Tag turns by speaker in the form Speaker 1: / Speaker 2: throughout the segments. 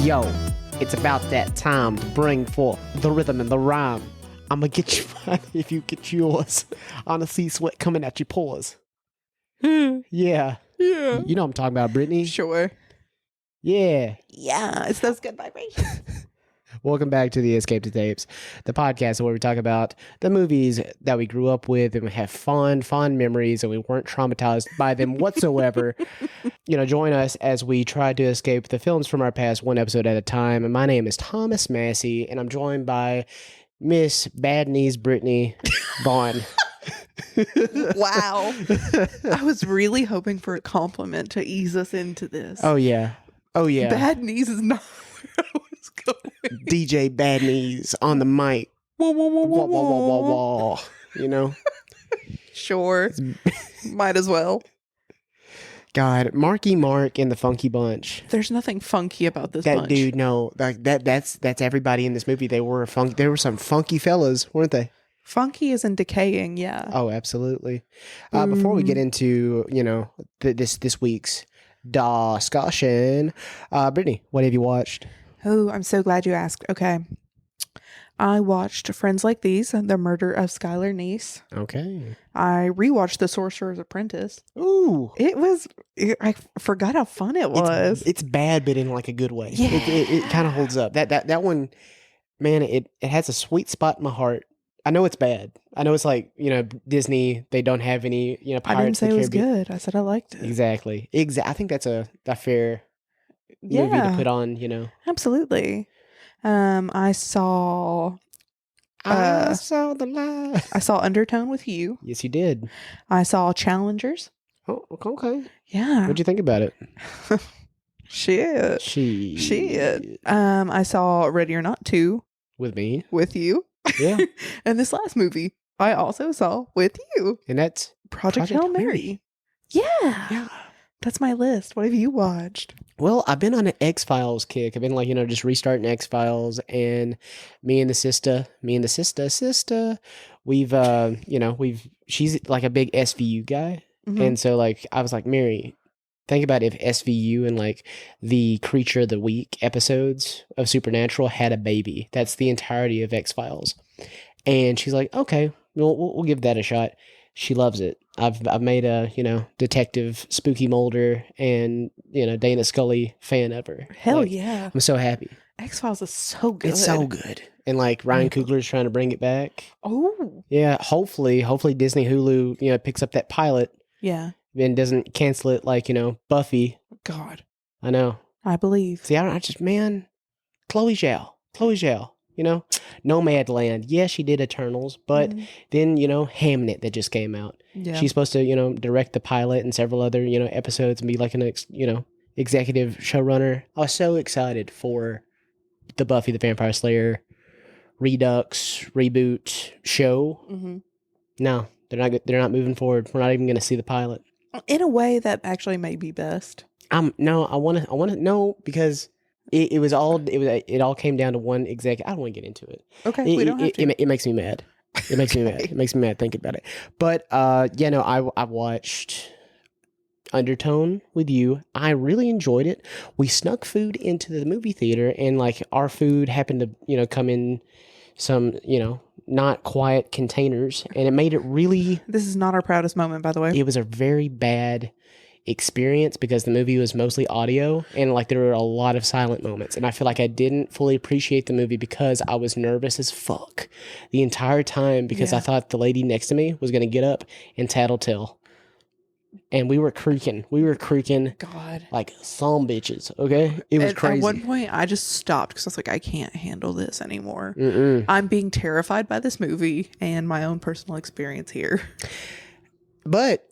Speaker 1: Yo, it's about that time to bring forth the rhythm and the rhyme. I'ma get you mine if you get yours. On the sea sweat coming at your pores. Yeah.
Speaker 2: Yeah.
Speaker 1: You know what I'm talking about, Brittany.
Speaker 2: Sure.
Speaker 1: Yeah.
Speaker 2: Yeah, it's those good vibrations.
Speaker 1: Welcome back to the Escape to Tapes, the podcast where we talk about the movies that we grew up with and we have fond memories and we weren't traumatized by them whatsoever. Join us as we try to escape the films from our past one episode at a time. And my name is Thomas Massey, and I'm joined by Miss Bad Knees Brittany Vaughn.
Speaker 2: Wow. I was really hoping for a compliment to ease us into this.
Speaker 1: Oh, yeah.
Speaker 2: Bad knees is not where I was going.
Speaker 1: DJ Bad Knees on the mic.
Speaker 2: Whoa, whoa, whoa, whoa,
Speaker 1: Wah, wah, wah,
Speaker 2: whoa.
Speaker 1: wah. You know?
Speaker 2: Sure. Might as well.
Speaker 1: God, Marky Mark and the Funky Bunch.
Speaker 2: There's nothing funky about this
Speaker 1: That
Speaker 2: bunch.
Speaker 1: dude, no, like that's everybody in this movie. They were some funky fellas, weren't they?
Speaker 2: Funky is in decaying, yeah.
Speaker 1: Oh, absolutely. Before we get into this week's discussion, Brittany, what have you watched?
Speaker 2: Oh, I'm so glad you asked. Okay. I watched Friends Like These, The Murder of Skylar Neese.
Speaker 1: Okay.
Speaker 2: I rewatched The Sorcerer's Apprentice.
Speaker 1: Ooh,
Speaker 2: I forgot how fun it was.
Speaker 1: It's bad, but in like a good way.
Speaker 2: Yeah.
Speaker 1: It kind of holds up. That one, man, it has a sweet spot in my heart. I know it's bad. I know it's like, Disney, they don't have any,
Speaker 2: I
Speaker 1: Pirates
Speaker 2: didn't say
Speaker 1: of
Speaker 2: it
Speaker 1: the
Speaker 2: was
Speaker 1: Caribbean.
Speaker 2: good. I said I liked it.
Speaker 1: Exactly. I think that's a fair movie to put on,
Speaker 2: Absolutely. I saw
Speaker 1: I saw the light.
Speaker 2: I saw Undertone with you.
Speaker 1: Yes, you did.
Speaker 2: I saw Challengers.
Speaker 1: Oh, okay.
Speaker 2: Yeah.
Speaker 1: What'd you think about it?
Speaker 2: Shit. Shit. I saw Ready or Not 2
Speaker 1: With me?
Speaker 2: with you.
Speaker 1: Yeah.
Speaker 2: And this last movie I also saw with you.
Speaker 1: And that's
Speaker 2: Project Hail Mary. Yeah. That's my list. What have you watched?
Speaker 1: Well, I've been on an X-Files kick. I've been like, just restarting X-Files, and me and the sister, she's like a big SVU guy.
Speaker 2: Mhm.
Speaker 1: And so like, I was like, Mary, think about if SVU and like the Creature of the Week episodes of Supernatural had a baby. That's the entirety of X-Files. And she's like, okay, we'll give that a shot. She loves it. I've made a, Detective Spooky Mulder and, Dana Scully fan of her.
Speaker 2: Hell
Speaker 1: Like,
Speaker 2: yeah.
Speaker 1: I'm so happy.
Speaker 2: X-Files is so good.
Speaker 1: It's so good. And like Ryan Coogler's trying to bring it back.
Speaker 2: Oh.
Speaker 1: Yeah, hopefully Disney Hulu, picks up that pilot
Speaker 2: Yeah.
Speaker 1: and doesn't cancel it like, Buffy.
Speaker 2: God.
Speaker 1: I know.
Speaker 2: I believe.
Speaker 1: See, Chloe Zhao, Nomadland. Yeah, she did Eternals, but then, Hamnet that just came out.
Speaker 2: Yeah.
Speaker 1: She's supposed to, direct the pilot and several other, episodes and be like an, executive showrunner. I was so excited for the Buffy the Vampire Slayer Redux reboot show.
Speaker 2: Mhm.
Speaker 1: No, they're not moving forward. We're not even going to see the pilot.
Speaker 2: In a way that actually may be best.
Speaker 1: No, I want to know because it all came down to one exec. I don't want to get into it.
Speaker 2: Okay, we don't have to.
Speaker 1: It makes me mad. It makes me mad. It makes me mad thinking about it. But I watched Undertone with you. I really enjoyed it. We snuck food into the movie theater, and like our food happened to come in some not quiet containers, and it made it really.
Speaker 2: This is not our proudest moment, by the way.
Speaker 1: It was a very bad experience because the movie was mostly audio and like there were a lot of silent moments, and I feel like I didn't fully appreciate the movie because I was nervous as fuck the entire time because I thought the lady next to me was going to get up and tattletale, and we were creaking
Speaker 2: God,
Speaker 1: like some bitches. Okay, it was crazy.
Speaker 2: At one point I just stopped because I was like, I can't handle this anymore. I'm being terrified by this movie and my own personal experience here,
Speaker 1: but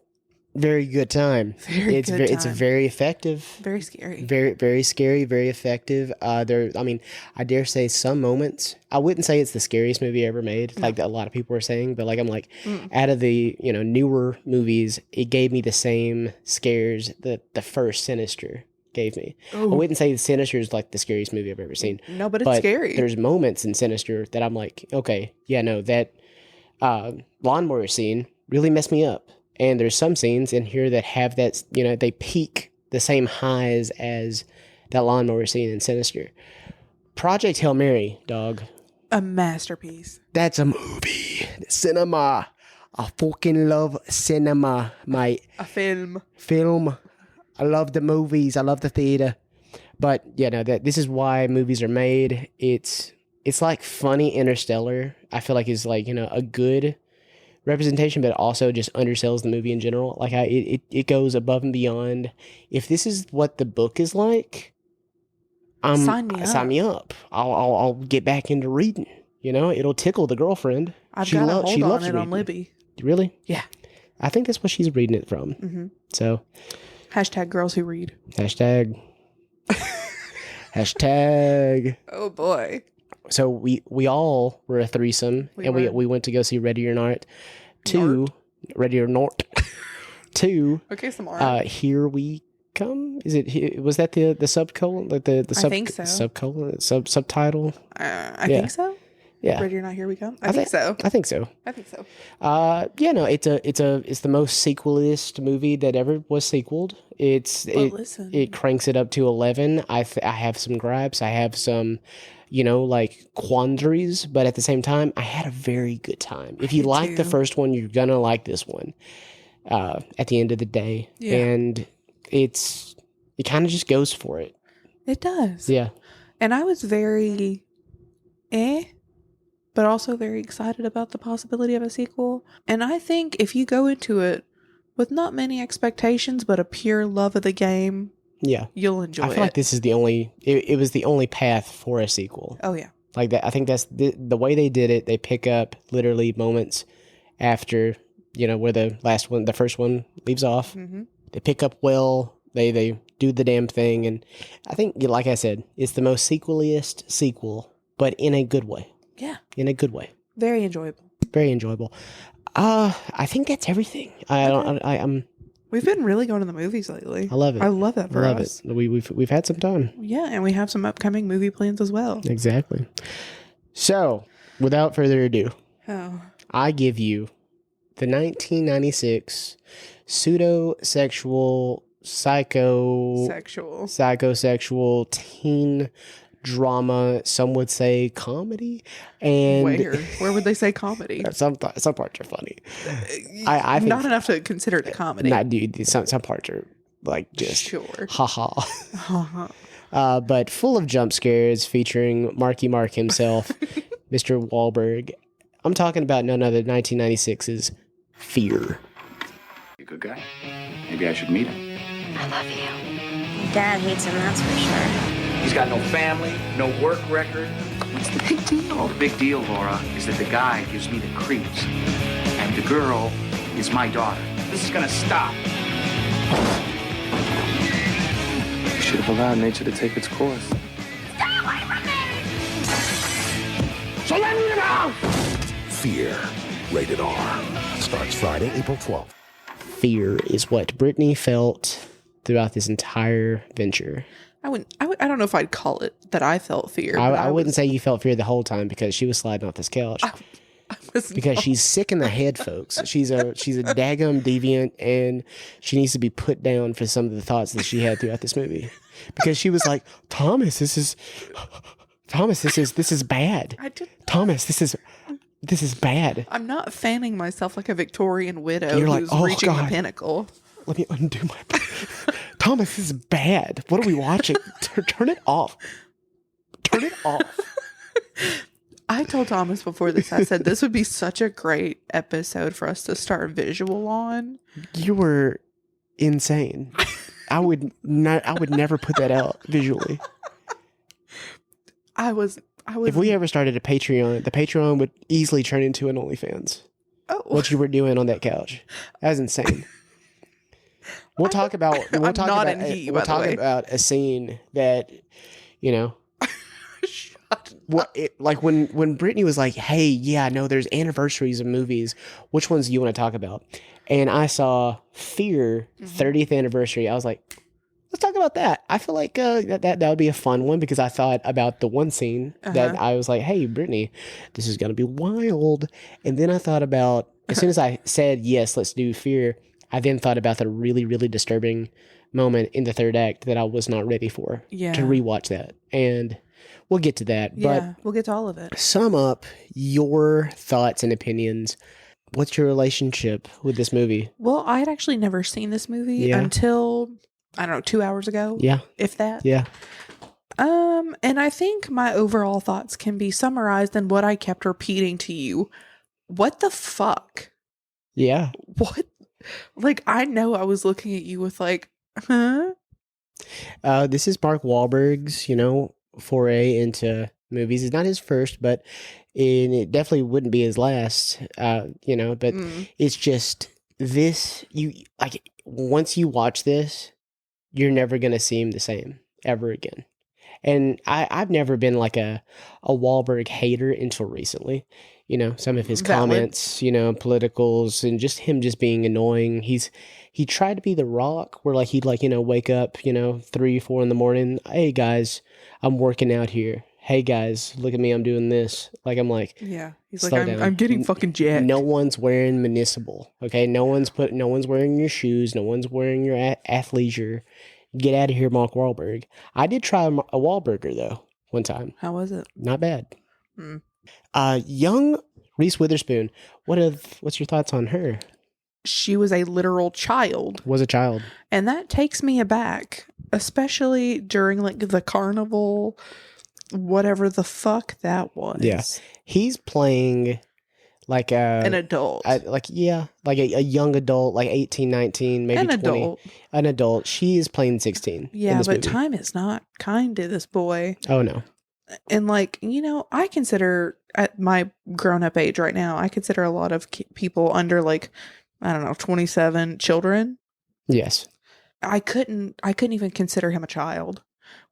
Speaker 1: very good time. It's very effective.
Speaker 2: Very scary.
Speaker 1: Very, very scary, very effective. I dare say some moments, I wouldn't say it's the scariest movie ever made, like a lot of people were saying, but like, I'm like, out of the, newer movies, it gave me the same scares that the first Sinister gave me.
Speaker 2: Ooh.
Speaker 1: I wouldn't say Sinister is like the scariest movie I've ever seen.
Speaker 2: No, but it's scary.
Speaker 1: There's moments in Sinister that I'm like, okay, yeah, no, that lawnmower scene really messed me up. And there's some scenes in here that have that, they peak the same highs as that lawnmower scene in Sinister. Project Hail Mary, dog.
Speaker 2: A masterpiece.
Speaker 1: That's a movie. Cinema. I fucking love cinema, mate.
Speaker 2: A film.
Speaker 1: Film. I love the movies. I love the theater. But, this is why movies are made. It's like funny Interstellar. I feel like is like, a good representation, but also just undersells the movie in general. Like, it goes above and beyond. If this is what the book is like, sign me up. I'll get back into reading. It'll tickle the girlfriend.
Speaker 2: I've got a hold on it on Libby.
Speaker 1: Really?
Speaker 2: Yeah.
Speaker 1: I think that's what she's reading it from.
Speaker 2: Mm-hmm.
Speaker 1: So.
Speaker 2: Hashtag girls who read.
Speaker 1: Hashtag. Hashtag.
Speaker 2: Oh boy.
Speaker 1: So we all were a threesome, we went to go see Ready or Not. Ready or Not. 2.
Speaker 2: Okay, some more.
Speaker 1: Here We Come. Was that the subcolon? Like the
Speaker 2: I think so.
Speaker 1: Subcolon subtitle.
Speaker 2: I think so.
Speaker 1: Yeah.
Speaker 2: Ready or Not, Here We Come. I think so.
Speaker 1: I think so.
Speaker 2: It's
Speaker 1: the most sequelist movie that ever was sequeled. It cranks it up to 11. I have some gripes. I have some, like quandaries, but at the same time, I had a very good time. If you like the first one, you're gonna like this one. At the end of the day, and it kind of just goes for it.
Speaker 2: It does.
Speaker 1: Yeah.
Speaker 2: And I was very, but also very excited about the possibility of a sequel. And I think if you go into it with not many expectations, but a pure love of the game, you'll enjoy it.
Speaker 1: I feel like this is it was the only path for a sequel.
Speaker 2: Oh, yeah.
Speaker 1: Like that. I think that's the way they did it. They pick up literally moments after, where the first one leaves off. Mm-hmm. They pick up well. They do the damn thing. And I think, like I said, it's the most sequeliest sequel, but in a good way.
Speaker 2: Yeah.
Speaker 1: In a good way.
Speaker 2: Very enjoyable.
Speaker 1: Very enjoyable. I think that's everything.
Speaker 2: We've been really going to the movies lately.
Speaker 1: I love it.
Speaker 2: I love that for us.
Speaker 1: We've had some time.
Speaker 2: Yeah, and we have some upcoming movie plans as well.
Speaker 1: Exactly. So, without further ado, I give you the 1996 pseudo-sexual psychosexual teen drama, some would say comedy, and
Speaker 2: where would they say comedy?
Speaker 1: Some parts are funny. I think
Speaker 2: not enough to consider it a comedy.
Speaker 1: Not dude. Some parts are like just
Speaker 2: sure,
Speaker 1: haha. But full of jump scares, featuring Marky Mark himself, Mr. Wahlberg. I'm talking about none other than 1996's Fear.
Speaker 3: You good guy? Maybe I should meet him.
Speaker 4: I love you. Dad hates him, that's for sure.
Speaker 3: He's got no family, no work record. What's the big deal? The big deal, Laura, is that the guy gives me the creeps. And the girl is my daughter. This is gonna stop. You should have allowed nature to take its course.
Speaker 4: Stay away from me!
Speaker 3: So let me out!
Speaker 5: Fear. Rated R. Starts Friday, April 12th.
Speaker 1: Fear is what Brittany felt throughout this entire venture.
Speaker 2: I don't know if I'd call it that I felt fear.
Speaker 1: I wouldn't say you felt fear the whole time because she was sliding off this couch. Because she's sick in the head, folks. She's a daggum deviant, and she needs to be put down for some of the thoughts that she had throughout this movie. Because she was like, Thomas, this is bad. Thomas, this is bad.
Speaker 2: I'm not fanning myself like a Victorian widow
Speaker 1: who's
Speaker 2: reaching the pinnacle.
Speaker 1: Let me undo my... Thomas, this is bad. What are we watching? Turn it off. Turn it off.
Speaker 2: I told Thomas before this, I said, this would be such a great episode for us to start visual on.
Speaker 1: You were insane. I would never put that out visually.
Speaker 2: I was.
Speaker 1: If we ever started a Patreon, the Patreon would easily turn into an OnlyFans.
Speaker 2: Oh.
Speaker 1: What you were doing on that couch. That was insane. We'll talk about a scene that, like when Brittany was like, hey, yeah, no, there's anniversaries of movies. Which ones do you want to talk about? And I saw Fear 30th anniversary. I was like, let's talk about that. I feel like that would be a fun one because I thought about the one scene that I was like, hey, Brittany, this is going to be wild. And then I thought about, as soon as I said, yes, let's do Fear, I then thought about the really, really disturbing moment in the third act that I was not ready for.
Speaker 2: Yeah.
Speaker 1: To rewatch that. And we'll get to that.
Speaker 2: Yeah, we'll get to all of it.
Speaker 1: Sum up your thoughts and opinions. What's your relationship with this movie?
Speaker 2: Well, I had actually never seen this movie until, I don't know, 2 hours ago.
Speaker 1: Yeah.
Speaker 2: If that.
Speaker 1: Yeah.
Speaker 2: And I think my overall thoughts can be summarized in what I kept repeating to you. What the fuck?
Speaker 1: Yeah.
Speaker 2: What? Like, I know I was looking at you with like, huh?
Speaker 1: This is Mark Wahlberg's, foray into movies. It's not his first, but it definitely wouldn't be his last, but it's just this, once you watch this, you're never going to see him the same ever again. And I've never been like a Wahlberg hater until recently. Some of his comments, politicals, and just him just being annoying. He tried to be The Rock, where he'd wake up, 3, 4 in the morning. Hey guys, I'm working out here. Hey guys, look at me, I'm doing this. I'm like,
Speaker 2: yeah. He's like, I'm getting fucking jacked.
Speaker 1: No one's wearing municipal. Okay, no one's wearing your shoes. No one's wearing your athleisure. Get out of here, Mark Wahlberg. I did try a Wahlburger though one time.
Speaker 2: How was it?
Speaker 1: Not bad. Young Reese Witherspoon. What's your thoughts on her?
Speaker 2: She was a literal child.
Speaker 1: Was a child.
Speaker 2: And that takes me aback, especially during the carnival, whatever the fuck that was.
Speaker 1: Yeah. He's playing an
Speaker 2: adult.
Speaker 1: A young adult, 18, 19, maybe 20.
Speaker 2: Adult.
Speaker 1: An adult. She is playing 16.
Speaker 2: Yeah, but movie. Time is not kind to this boy.
Speaker 1: Oh, no.
Speaker 2: And I consider, at my grown-up age right now, I consider a lot of people under 27 children. Yes. I couldn't even consider him a child.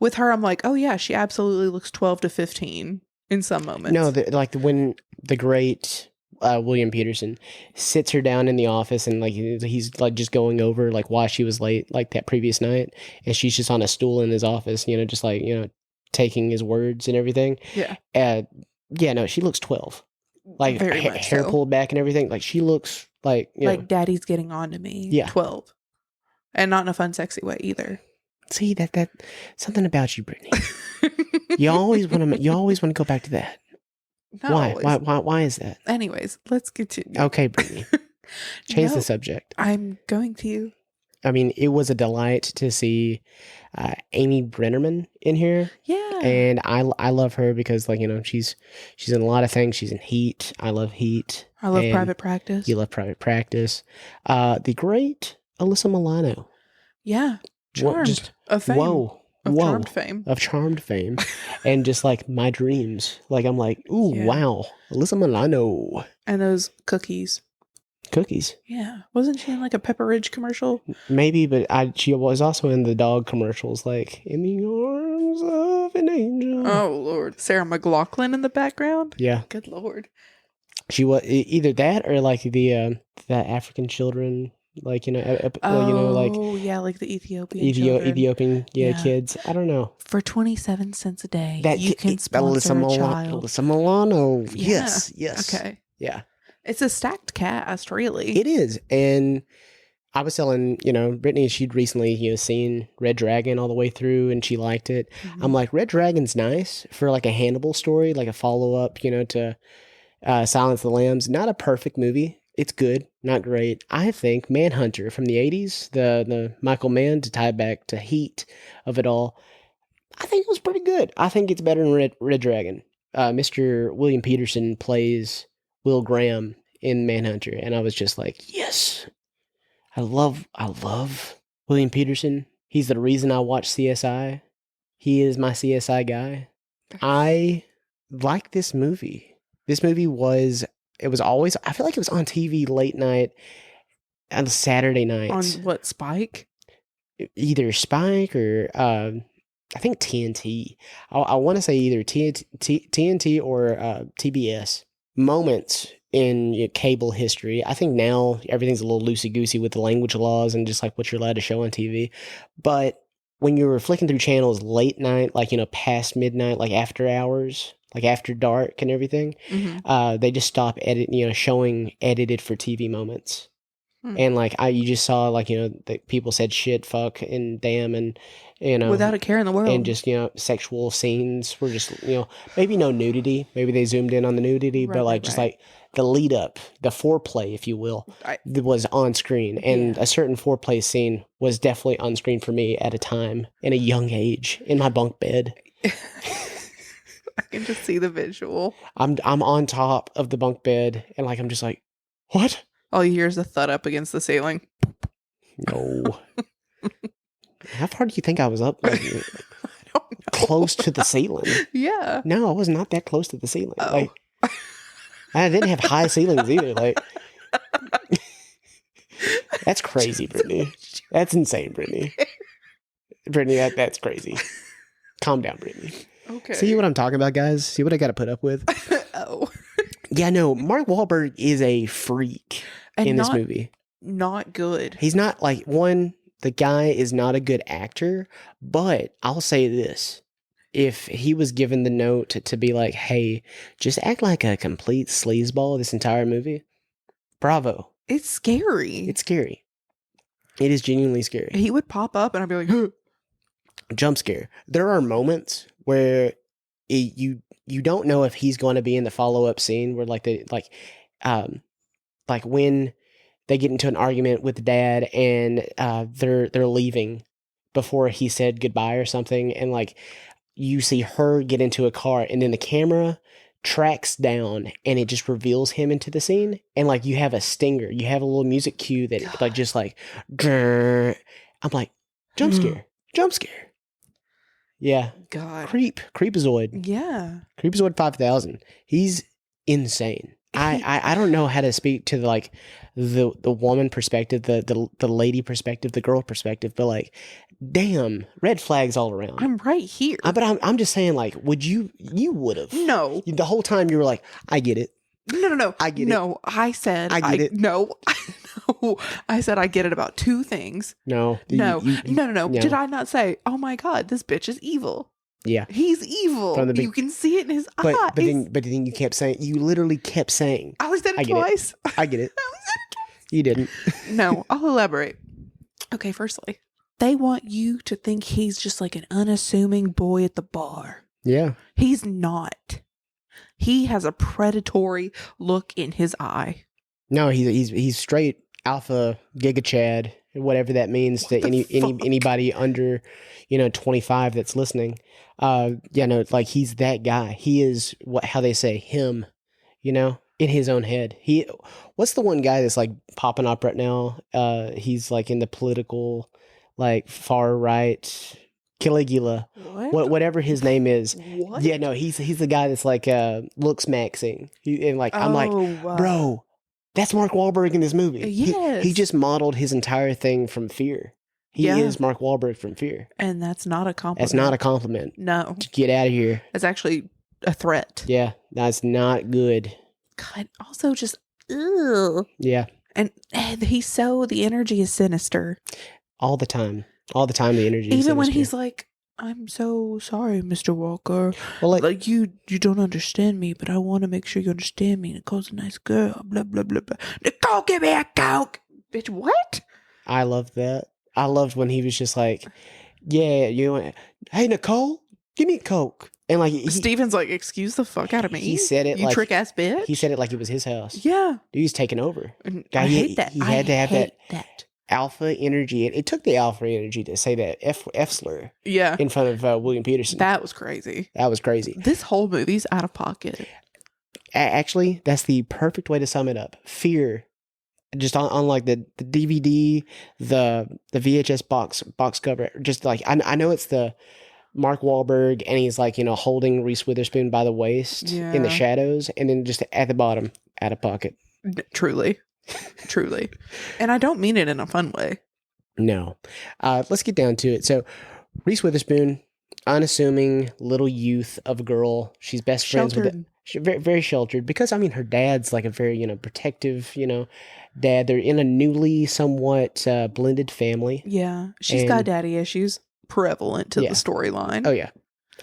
Speaker 2: With her, I'm like, oh yeah, she absolutely looks 12 to 15 in some moments.
Speaker 1: No, when the great William Peterson sits her down in the office and he's just going over why she was late that previous night, and she's just on a stool in his office, just taking his words and everything. Yeah. No, she looks 12. Hair pulled back and everything. She looks like
Speaker 2: daddy's getting on to me.
Speaker 1: Yeah.
Speaker 2: 12. And not in a fun, sexy way either.
Speaker 1: See, that something about you, Brittany. you always want to go back to that. Why? Why is that?
Speaker 2: Anyways, let's continue.
Speaker 1: Okay, Brittany. Change the subject.
Speaker 2: I'm going to.
Speaker 1: I mean, it was a delight to see Amy Brennerman in here.
Speaker 2: Yeah.
Speaker 1: And I love her because she's in a lot of things. She's in Heat. I love Heat.
Speaker 2: I love Private Practice.
Speaker 1: You love Private Practice. The great Alyssa Milano.
Speaker 2: Yeah. Charmed. Of fame.
Speaker 1: Whoa.
Speaker 2: Charmed fame.
Speaker 1: Of Charmed fame. And just my dreams. I'm ooh, yeah. Wow. Alyssa Milano.
Speaker 2: And those cookies.
Speaker 1: Cookies.
Speaker 2: Yeah. Wasn't she in a Pepper Ridge commercial?
Speaker 1: Maybe, but she was also in the dog commercials, in the arms of an angel.
Speaker 2: Oh, Lord. Sarah McLachlan in the background?
Speaker 1: Yeah.
Speaker 2: Good Lord.
Speaker 1: She was either that or the African children, the Ethiopian kids. I don't know.
Speaker 2: For 27 cents a day, you can sponsor a child.
Speaker 1: Alyssa Milano.
Speaker 2: Yeah.
Speaker 1: Yes.
Speaker 2: Okay.
Speaker 1: Yeah.
Speaker 2: It's a stacked cast, really.
Speaker 1: It is. And I was telling, Brittany, she'd recently, seen Red Dragon all the way through and she liked it. Mm-hmm. I'm like, Red Dragon's nice for a Hannibal story, a follow-up, to Silence of the Lambs. Not a perfect movie. It's good, not great. I think Manhunter from the 80s, the Michael Mann, to tie back to Heat of it all, I think it was pretty good. I think it's better than Red Dragon. Mr. William Peterson plays Will Graham in Manhunter, and I was just yes. I love William Peterson. He's the reason I watch CSI. He is my CSI guy. I like this movie. This movie was always, I feel like it was on TV late night on Saturday nights.
Speaker 2: On what, Spike?
Speaker 1: Either Spike or I think TNT. I want to say either TNT or TBS. Moments in cable history. I think now everything's a little loosey-goosey with the language laws and just what you're allowed to show on TV. But when you were flicking through channels late night, past midnight, after hours, after dark and everything, they just stopped showing edited for TV moments. And like you just saw like, you know, that people said shit, fuck, and damn, and you know,
Speaker 2: without a care in the world,
Speaker 1: and just, you know, sexual scenes were just, you know, maybe no nudity, maybe they zoomed in on the nudity, but like just like the lead up, the foreplay, if you will, was on screen, and a certain foreplay scene was definitely on screen for me at a time in a young age in my bunk bed.
Speaker 2: I can just see the visual.
Speaker 1: I'm on top of the bunk bed, and like I'm just like, what?
Speaker 2: All you hear is a thud up against the ceiling.
Speaker 1: No. How far do you think I was up? Like,
Speaker 2: I don't know.
Speaker 1: Close to the ceiling.
Speaker 2: Yeah.
Speaker 1: No, I was not that close to the ceiling.
Speaker 2: Oh.
Speaker 1: Like, I didn't have high ceilings either. Like, that's crazy, Brittany. That's insane, Brittany. Brittany, that's crazy. Calm down, Brittany.
Speaker 2: Okay.
Speaker 1: See what I'm talking about, guys? See what I got to put up with?
Speaker 2: Oh.
Speaker 1: Yeah, no, Mark Wahlberg is a freak in this movie.
Speaker 2: Not good.
Speaker 1: He's not like, the guy is not a good actor, but I'll say this. If he was given the note to be like, hey, just act like a complete sleazeball this entire movie, bravo.
Speaker 2: It's scary.
Speaker 1: It's scary. It is genuinely scary.
Speaker 2: He would pop up and I'd be like, huh.
Speaker 1: Jump scare. There are moments where you don't know if he's going to be in the follow-up scene where like when they get into an argument with the dad and they're leaving before he said goodbye or something, and like you see her get into a car and then the camera tracks down and it just reveals him into the scene, and like you have a stinger, you have a little music cue that God. Like just like grrr. I'm like, jump scare. Yeah.
Speaker 2: God.
Speaker 1: Creepazoid.
Speaker 2: Yeah.
Speaker 1: Creepazoid 5000. He's insane. I don't know how to speak to the woman perspective, the lady perspective, the girl perspective, but like, damn, red flags all around.
Speaker 2: I'm right here.
Speaker 1: But I'm just saying, like, you would have.
Speaker 2: No.
Speaker 1: The whole time you were like, I get it.
Speaker 2: No.
Speaker 1: I get it.
Speaker 2: No, I said
Speaker 1: I get it.
Speaker 2: No. No. I said I get it about two things.
Speaker 1: No.
Speaker 2: No. Did I not say, oh my God, this bitch is evil?
Speaker 1: Yeah.
Speaker 2: He's evil. You can see it in his eyes.
Speaker 1: But then you kept saying, you literally kept saying.
Speaker 2: I said it twice.
Speaker 1: I get it. You didn't.
Speaker 2: No, I'll elaborate. Okay, firstly, they want you to think he's just like an unassuming boy at the bar.
Speaker 1: Yeah.
Speaker 2: He's not. He has a predatory look in his eye.
Speaker 1: No, he's straight alpha giga chad, whatever that means to anybody under 25 that's listening. Like he's that guy. He is how they say him, in his own head. What's the one guy that's like popping up right now? He's like in the political, like far right, Caligula, whatever his name is.
Speaker 2: What?
Speaker 1: Yeah, no, he's the guy that's like looks maxing. I'm like, bro, that's Mark Wahlberg in this movie.
Speaker 2: Yes.
Speaker 1: He just modeled his entire thing from Fear. He is Mark Wahlberg from Fear.
Speaker 2: And that's not a compliment.
Speaker 1: That's not a compliment.
Speaker 2: No.
Speaker 1: Get out of here.
Speaker 2: It's actually a threat.
Speaker 1: Yeah, that's not good.
Speaker 2: God, also just, ugh.
Speaker 1: Yeah.
Speaker 2: And the energy is sinister.
Speaker 1: All the time. All the time the energy is sinister.
Speaker 2: Even when he's like, I'm so sorry, Mr. Walker.
Speaker 1: Well,
Speaker 2: like you don't understand me, but I want to make sure you understand me. Nicole's a nice girl. Blah, blah, blah, blah. Nicole, give me a Coke. Bitch, what?
Speaker 1: I loved that. I loved when he was just like, yeah, hey, Nicole, give me a Coke. And like
Speaker 2: Steven's like, excuse the fuck out of me.
Speaker 1: He said it
Speaker 2: you
Speaker 1: like,
Speaker 2: trick ass bitch.
Speaker 1: He said it like it was his house.
Speaker 2: Yeah.
Speaker 1: Dude, he's taking over.
Speaker 2: I hate that.
Speaker 1: He had to have that alpha energy. It took the alpha energy to say that F slur.
Speaker 2: Yeah.
Speaker 1: In front of William Peterson.
Speaker 2: That was crazy.
Speaker 1: This
Speaker 2: whole movie's out of pocket.
Speaker 1: Actually, that's the perfect way to sum it up. Fear. Just on like the DVD, the VHS box cover. Just like I know it's the Mark Wahlberg and he's like, holding Reese Witherspoon by the waist in the shadows, and then just at the bottom, out of pocket.
Speaker 2: Truly. And I don't mean it in a fun way.
Speaker 1: No. Let's get down to it. So Reese Witherspoon, unassuming little youth of a girl. She's best friends with it. She's very, very sheltered because her dad's like a very, protective, dad. They're in a newly somewhat blended family.
Speaker 2: Yeah. She's got daddy issues prevalent to the storyline.
Speaker 1: Oh yeah.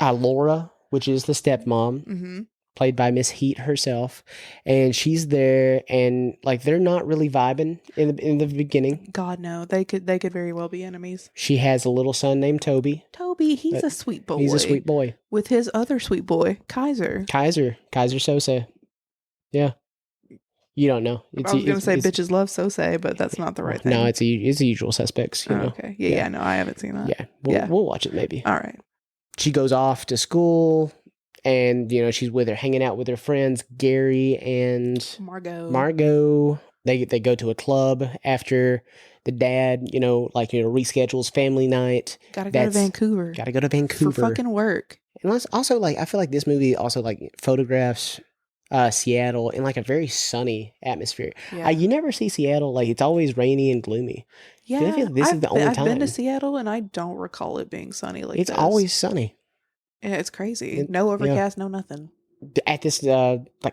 Speaker 1: Laura, which is the stepmom.
Speaker 2: Mm-hmm.
Speaker 1: played by Miss Heat herself, and she's there, and like they're not really vibing in the beginning.
Speaker 2: God, no, they could very well be enemies.
Speaker 1: She has a little son named Toby.
Speaker 2: Toby, he's a sweet boy.
Speaker 1: He's a sweet boy
Speaker 2: with his other sweet boy, Kaiser
Speaker 1: Sosa. Yeah, you don't know.
Speaker 2: I was gonna say bitches love Sose, but that's not the right thing.
Speaker 1: No, it's the Usual Suspects. You know?
Speaker 2: Okay, yeah, no, I haven't seen that.
Speaker 1: Yeah, we'll watch it maybe.
Speaker 2: All right.
Speaker 1: She goes off to school. And, you know, she's hanging out with her friends, Gary and Margot. They go to a club after the dad, reschedules family night.
Speaker 2: Gotta go to Vancouver. For fucking work.
Speaker 1: And also, I feel like this movie also, photographs Seattle in, a very sunny atmosphere.
Speaker 2: Yeah.
Speaker 1: You never see Seattle, it's always rainy and gloomy.
Speaker 2: Yeah.
Speaker 1: I feel like this is the only time.
Speaker 2: I've been to Seattle, and I don't recall it being sunny like
Speaker 1: it's always sunny.
Speaker 2: Yeah, it's crazy. No overcast, no nothing.
Speaker 1: At this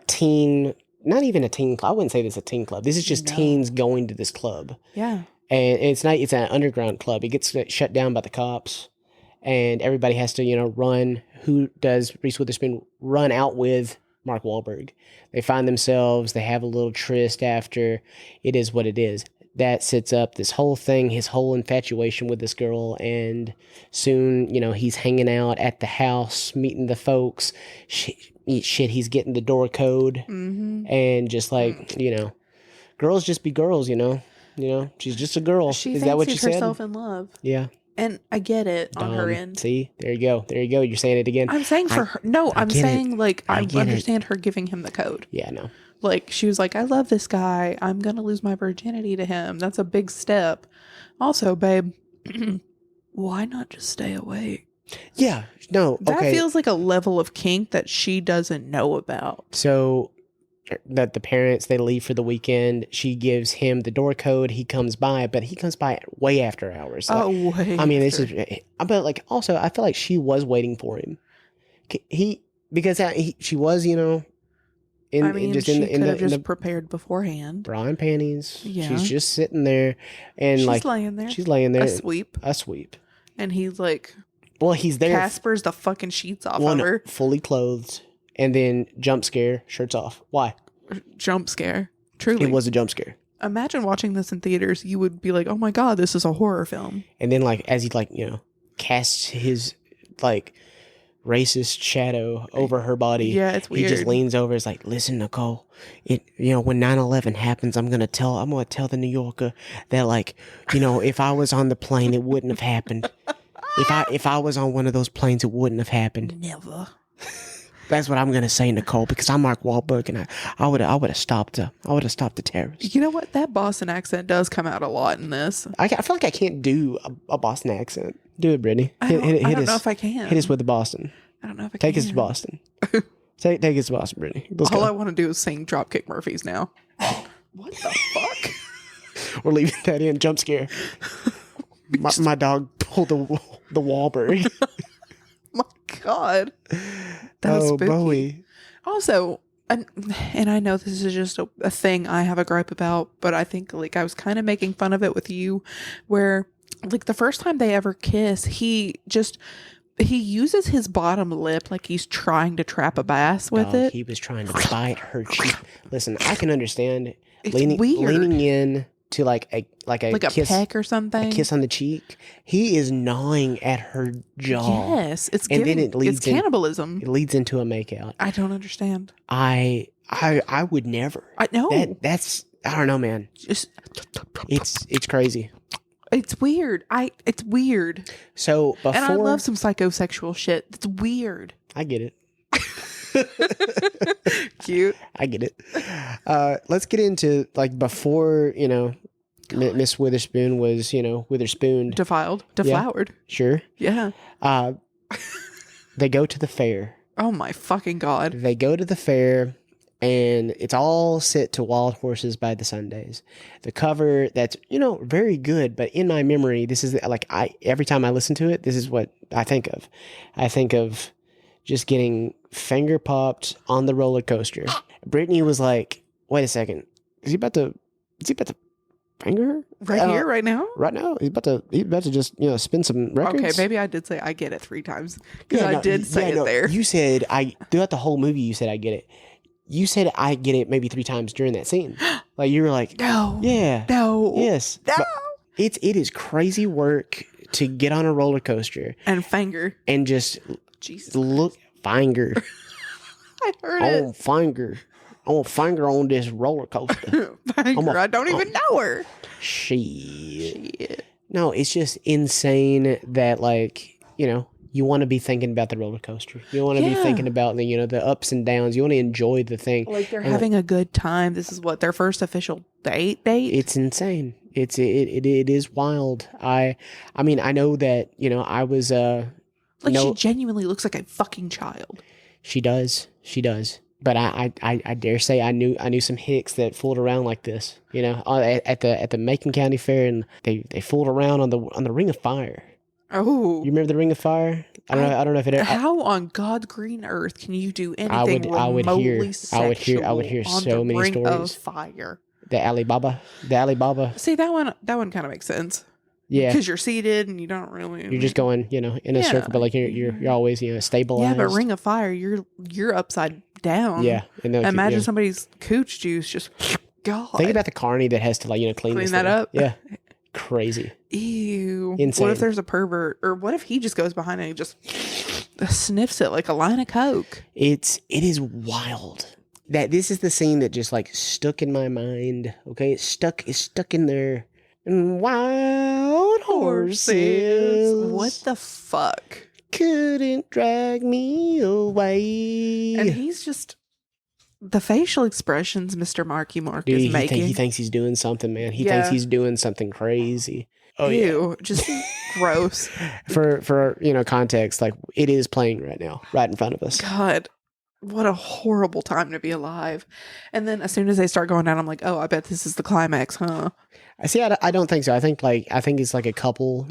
Speaker 1: teen, not even a teen club. I wouldn't say this is a teen club. This is just teens going to this club.
Speaker 2: Yeah.
Speaker 1: And it's an underground club. It gets shut down by the cops, and everybody has to, run. Who does Reese Witherspoon run out with? Mark Wahlberg. They find themselves, they have a little tryst after. It is what it is. That sets up this whole thing, his whole infatuation with this girl, and soon, he's hanging out at the house, meeting the folks. He's getting the door code, and just girls just be girls, she's just a girl.
Speaker 2: Is that what you said? She herself in love.
Speaker 1: Yeah.
Speaker 2: And I get it on her end.
Speaker 1: See, there you go. You're saying it again.
Speaker 2: I'm saying for her. No, I'm saying I understand her giving him the code.
Speaker 1: Yeah, no.
Speaker 2: She was like, I love this guy. I'm going to lose my virginity to him. That's a big step. Also, babe, why not just stay awake?
Speaker 1: Yeah, no.
Speaker 2: That feels like a level of kink that she doesn't know about.
Speaker 1: So that the parents, they leave for the weekend. She gives him the door code. He comes by, but he comes by way after hours.
Speaker 2: Way
Speaker 1: I mean,
Speaker 2: after.
Speaker 1: But also, I feel like she was waiting for him. Because she was,
Speaker 2: she could have just prepared beforehand.
Speaker 1: Bra and panties.
Speaker 2: Yeah.
Speaker 1: She's just sitting there, and
Speaker 2: she's laying there.
Speaker 1: She's laying there.
Speaker 2: A sweep. And he's like,
Speaker 1: well, he's there.
Speaker 2: Caspers the fucking sheets off of her.
Speaker 1: Fully clothed, and then jump scare, shirts off. Why?
Speaker 2: Jump scare. Truly,
Speaker 1: it was a jump scare.
Speaker 2: Imagine watching this in theaters. You would be like, "Oh my god, this is a horror film."
Speaker 1: And then, as he casts his racist shadow over her body.
Speaker 2: Yeah, it's weird.
Speaker 1: He just leans over. It's like, listen, Nicole. When 9/11 happens, I'm gonna tell the New Yorker that if I was on the plane, it wouldn't have happened. If I was on one of those planes, it wouldn't have happened.
Speaker 2: Never.
Speaker 1: That's what I'm gonna say, Nicole, because I'm Mark Wahlberg, and I would have stopped the terrorists.
Speaker 2: You know what? That Boston accent does come out a lot in this.
Speaker 1: I feel like I can't do a Boston accent. Do it, Brittany.
Speaker 2: I don't know if I can.
Speaker 1: Hit us with the Boston.
Speaker 2: I don't know if I can.
Speaker 1: Take us to Boston. Take us to Boston, Brittany.
Speaker 2: All I want to do is sing Dropkick Murphys now. What the fuck?
Speaker 1: We're leaving that in. Jump scare. My dog pulled the Wahlberg.
Speaker 2: My God. That was spooky.
Speaker 1: Bowie.
Speaker 2: Also, and I know this is just a thing I have a gripe about, but I think I was kind of making fun of it with you, where the first time they ever kiss, he uses his bottom lip like he's trying to trap a bass with it.
Speaker 1: He was trying to bite her cheek. Listen, I can understand
Speaker 2: it's
Speaker 1: leaning in to a kiss,
Speaker 2: peck or something,
Speaker 1: a kiss on the cheek. He is gnawing at her jaw.
Speaker 2: Yes, it's cannibalism.
Speaker 1: It leads into a makeout.
Speaker 2: I don't understand.
Speaker 1: I would never.
Speaker 2: I know.
Speaker 1: That's I don't know, man. It's crazy.
Speaker 2: It's weird. It's weird.
Speaker 1: So before,
Speaker 2: and I love some psychosexual shit. It's weird.
Speaker 1: I get it.
Speaker 2: Cute.
Speaker 1: I get it. Let's get into before Miss Witherspoon was Witherspoon
Speaker 2: deflowered.
Speaker 1: Yeah, sure.
Speaker 2: Yeah.
Speaker 1: They go to the fair.
Speaker 2: Oh my fucking God.
Speaker 1: They go to the fair, and it's all set to Wild Horses by the Sundays. The cover that's very good, but in my memory, this is every time I listen to it, this is what I think of. I think of just getting finger popped on the roller coaster. Brittany was like, "Wait a second, is he about to finger her?
Speaker 2: Right here, right now?
Speaker 1: Right now, he's about to just spin some records.
Speaker 2: Okay, maybe I did say I get it 3 times because I did say it there.
Speaker 1: You said throughout the whole movie. You said I get it. You said I get it maybe 3 times during that scene. Like you were like,
Speaker 2: no,
Speaker 1: yeah,
Speaker 2: no,
Speaker 1: yes,
Speaker 2: no.
Speaker 1: But it is crazy work to get on a roller coaster
Speaker 2: and finger
Speaker 1: and just
Speaker 2: Jesus
Speaker 1: look finger.
Speaker 2: I heard it.
Speaker 1: Finger. I want finger on this roller coaster.
Speaker 2: Finger, I don't even know her.
Speaker 1: Shit. No, it's just insane that you want to be thinking about the roller coaster. You want to be thinking about the ups and downs. You want to enjoy the thing.
Speaker 2: Like they're having a good time. This is what their first official date.
Speaker 1: It's insane. It is wild. I mean, I know that, I was
Speaker 2: she genuinely looks like a fucking child.
Speaker 1: She does. But I dare say I knew some hicks that fooled around like this, at the Macon County Fair, and they fooled around on the Ring of Fire.
Speaker 2: Oh,
Speaker 1: you remember the Ring of Fire? I don't know if it.
Speaker 2: How on God's green earth can you do anything remotely sexual
Speaker 1: I would hear
Speaker 2: on
Speaker 1: so
Speaker 2: the
Speaker 1: many
Speaker 2: Ring
Speaker 1: stories.
Speaker 2: Of Fire.
Speaker 1: The Alibaba.
Speaker 2: See that one kind of makes sense.
Speaker 1: Yeah,
Speaker 2: because you're seated and you don't really.
Speaker 1: You're just going, in a circle, but you're always stabilized.
Speaker 2: Yeah, but Ring of Fire, you're upside down.
Speaker 1: Yeah,
Speaker 2: and imagine somebody's cooch juice just. God,
Speaker 1: think about the carny that has to clean that
Speaker 2: thing. Up.
Speaker 1: Yeah, crazy.
Speaker 2: Ew.
Speaker 1: Insane.
Speaker 2: What if there's a pervert, or what if he just goes behind and he just sniffs it like a line of coke?
Speaker 1: It is wild. That this is the scene that just stuck in my mind. Okay, it's stuck in there. And wild horses.
Speaker 2: What the fuck?
Speaker 1: Couldn't drag me away.
Speaker 2: And he's just the facial expressions Mr. Marky Mark is making.
Speaker 1: He thinks he's doing something, man. He thinks he's doing something crazy. Oh,
Speaker 2: ew, just gross.
Speaker 1: For context, it is playing right now, right in front of us.
Speaker 2: God. What a horrible time to be alive. And then as soon as they start going down, I'm like, oh, I bet this is the climax, huh?
Speaker 1: I don't think so. I think it's like a couple,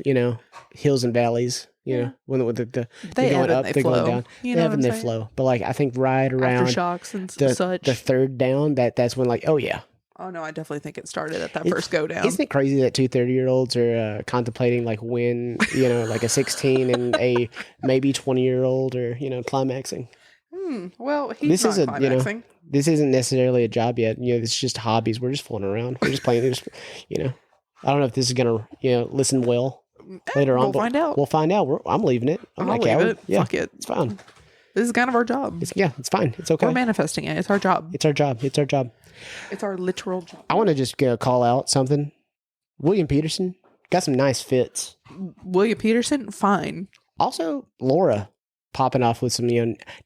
Speaker 1: hills and valleys, when they're going up, they're going down. They ebb and they flow. But I think right around
Speaker 2: aftershocks and such.
Speaker 1: The third down, that's when oh yeah.
Speaker 2: Oh no, I definitely think it started at that first go down.
Speaker 1: Isn't it crazy that 2 30-year-olds are contemplating when, a 16 and a maybe 20-year-old are, climaxing?
Speaker 2: Well, he's not climaxing.
Speaker 1: This isn't necessarily a job yet. It's just hobbies. We're just fooling around. We're just playing. I don't know if this is gonna, listen well later on.
Speaker 2: We'll find out.
Speaker 1: We'll find out. I'm leaving it.
Speaker 2: I'll leave it.
Speaker 1: Yeah,
Speaker 2: fuck it.
Speaker 1: It's fine.
Speaker 2: This is kind of our job.
Speaker 1: It's fine. It's okay.
Speaker 2: We're manifesting it. It's our job.
Speaker 1: It's our job.
Speaker 2: It's our literal job.
Speaker 1: I want to just call out something. William Peterson got some nice fits.
Speaker 2: William Peterson, fine.
Speaker 1: Also, Laura popping off with some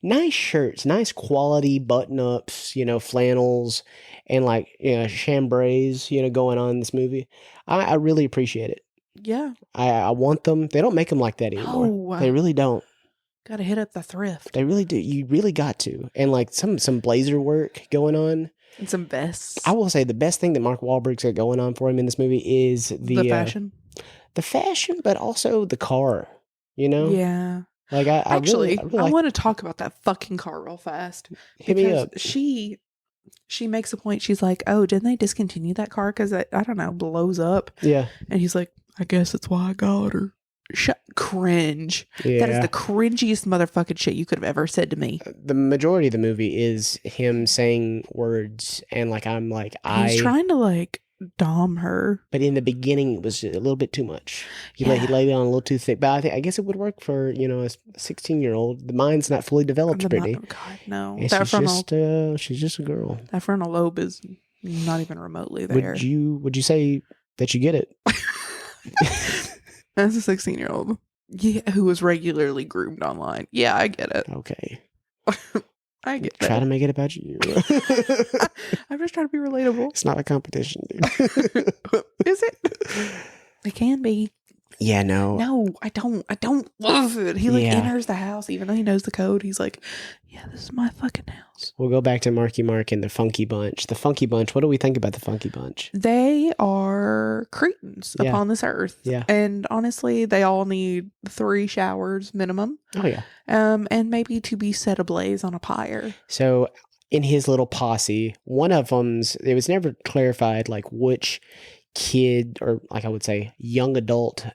Speaker 1: nice shirts, nice quality button-ups, flannels, and chambrays, going on in this movie. I really appreciate it.
Speaker 2: Yeah.
Speaker 1: I want them. They don't make them like that anymore.
Speaker 2: No.
Speaker 1: They really don't.
Speaker 2: Gotta hit up the thrift.
Speaker 1: They really do. You really got to. And some blazer work going on.
Speaker 2: And some vests.
Speaker 1: I will say the best thing that Mark Wahlberg's got going on for him in this movie is the
Speaker 2: fashion.
Speaker 1: The fashion, but also the car,
Speaker 2: Yeah.
Speaker 1: I really
Speaker 2: want to talk about that fucking car real fast.
Speaker 1: Hit me up.
Speaker 2: She makes a point. She's like, "Oh, didn't they discontinue that car because I don't know, blows up?"
Speaker 1: Yeah.
Speaker 2: And he's like, "I guess that's why I got her." Cringe.
Speaker 1: Yeah.
Speaker 2: That is the cringiest motherfucking shit you could have ever said to me.
Speaker 1: The majority of the movie is him saying words, and
Speaker 2: he's trying to dom her.
Speaker 1: But in the beginning, it was a little bit too much. He laid it on a little too thick. But I guess it would work for a 16-year-old. The mind's not fully developed, Brittany.
Speaker 2: God, no.
Speaker 1: She's just a girl.
Speaker 2: That frontal lobe is not even remotely there.
Speaker 1: Would you say that you get it?
Speaker 2: As a 16-year-old, who was regularly groomed online. Yeah, I get it.
Speaker 1: Okay.
Speaker 2: I get
Speaker 1: Try to make it about you.
Speaker 2: I'm just trying to be relatable.
Speaker 1: It's not a competition, dude.
Speaker 2: Is it? It can be.
Speaker 1: Yeah, no.
Speaker 2: No, I don't love it. He enters the house, even though he knows the code. He's like, yeah, this is my fucking house.
Speaker 1: We'll go back to Marky Mark and the Funky Bunch. The Funky Bunch, what do we think about the Funky Bunch?
Speaker 2: They are cretins upon this earth.
Speaker 1: Yeah.
Speaker 2: And honestly, they all need 3 showers minimum.
Speaker 1: Oh, yeah.
Speaker 2: And maybe to be set ablaze on a pyre.
Speaker 1: So in his little posse, one of them's, it was never clarified which kid, or like I would say young adult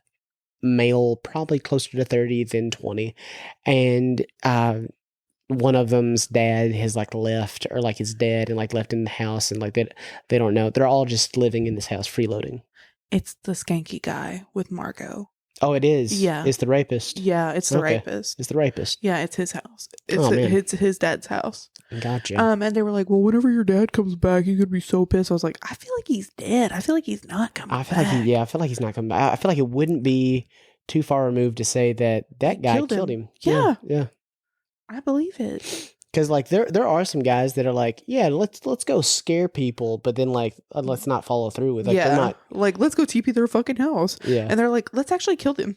Speaker 1: male, probably closer to 30 than 20. And one of them's dad has like left, or like is dead and like left in the house, and like they don't know. They're all just living in this house freeloading.
Speaker 2: It's the skanky guy with Margot.
Speaker 1: Oh, it is?
Speaker 2: Yeah.
Speaker 1: It's the rapist?
Speaker 2: Yeah, it's the rapist.
Speaker 1: It's the rapist.
Speaker 2: Yeah, it's his house.
Speaker 1: Man.
Speaker 2: It's his dad's house.
Speaker 1: Gotcha.
Speaker 2: And they were like, well, whenever your dad comes back, he's going to be so pissed. I was like, I feel like he's dead. I feel like he's not coming back.
Speaker 1: I feel like he's not coming back. I feel like it wouldn't be too far removed to say that guy killed him.
Speaker 2: Yeah.
Speaker 1: Yeah.
Speaker 2: I believe it.
Speaker 1: Because like there are some guys that are like, yeah, let's go scare people, but then like let's not follow through with it. Like, they're not,
Speaker 2: like, let's go TP their fucking house.
Speaker 1: Yeah.
Speaker 2: And they're like, let's actually kill them.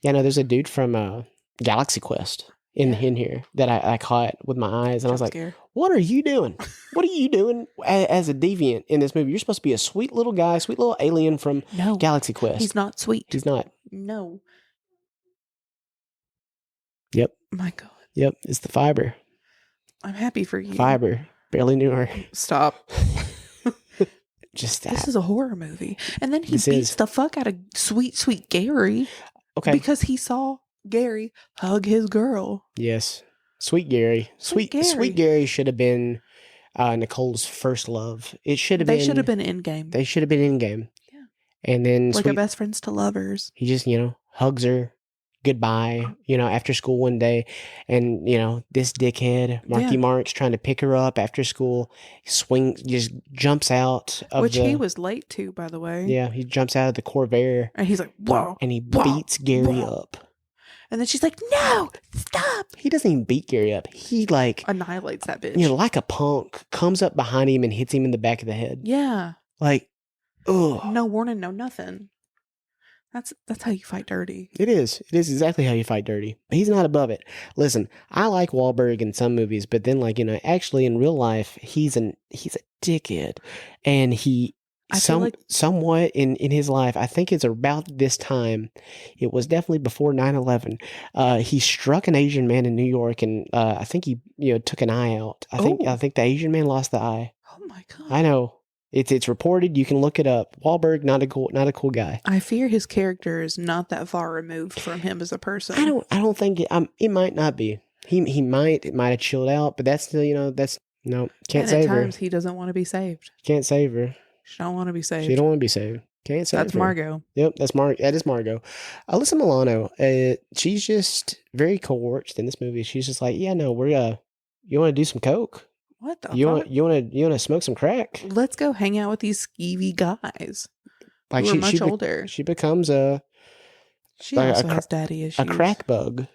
Speaker 1: Yeah, no, there's a dude from Galaxy Quest in here that I caught with my eyes, and I was like, what are you doing? What are you doing as a deviant in this movie? You're supposed to be a sweet little guy, sweet little alien from Galaxy Quest.
Speaker 2: He's not sweet.
Speaker 1: He's not.
Speaker 2: No.
Speaker 1: Yep.
Speaker 2: My God.
Speaker 1: Yep, it's the Fiber.
Speaker 2: I'm happy for you.
Speaker 1: Fiber. Barely knew her.
Speaker 2: Stop.
Speaker 1: Just that.
Speaker 2: This is a horror movie. And then he beats the fuck out of sweet, sweet Gary.
Speaker 1: Okay.
Speaker 2: Because he saw Gary hug his girl.
Speaker 1: Yes. Sweet Gary. Sweet Gary should have been Nicole's first love. It should have been.
Speaker 2: They should have been in game.
Speaker 1: They should have been in game.
Speaker 2: Yeah.
Speaker 1: And then
Speaker 2: like a best friends to lovers.
Speaker 1: He just, hugs her goodbye, after school one day. And, this dickhead, Marky Mark's trying to pick her up after school. Just jumps out of
Speaker 2: Which he was late to, by the way.
Speaker 1: Yeah, he jumps out of the Corvair.
Speaker 2: And he's like, whoa.
Speaker 1: And he beats Gary up.
Speaker 2: And then she's like, no, stop.
Speaker 1: He doesn't even beat Gary up. He like
Speaker 2: annihilates that bitch.
Speaker 1: Like a punk, comes up behind him and hits him in the back of the head.
Speaker 2: Yeah.
Speaker 1: Like, ugh.
Speaker 2: No warning, no nothing. That's how you fight dirty.
Speaker 1: It is. It is exactly how you fight dirty. He's not above it. Listen, I like Wahlberg in some movies, but then actually in real life, he's a dickhead. And he somewhat in his life, I think it's about this time, it was definitely before 9/11. He struck an Asian man in New York, and I think he took an eye out. I think the Asian man lost the eye.
Speaker 2: Oh my God.
Speaker 1: I know. It's reported. You can look it up. Wahlberg, not a cool guy.
Speaker 2: I fear his character is not that far removed from him as a person.
Speaker 1: I don't think it. It might not be. It might have chilled out, but that's still can't save her.
Speaker 2: At times he doesn't want to be saved.
Speaker 1: Can't save her.
Speaker 2: She don't want to be saved.
Speaker 1: She don't want to be saved. Can't save her.
Speaker 2: That's Margot.
Speaker 1: Yep, that is Margot. Alyssa Milano. She's just very coerced in this movie. She's just like, yeah, no, we're you want to do some coke?
Speaker 2: What the fuck?
Speaker 1: You want to smoke some crack?
Speaker 2: Let's go hang out with these skeevy guys.
Speaker 1: Like
Speaker 2: who are much older.
Speaker 1: She becomes a.
Speaker 2: She also has daddy issues.
Speaker 1: A crack bug.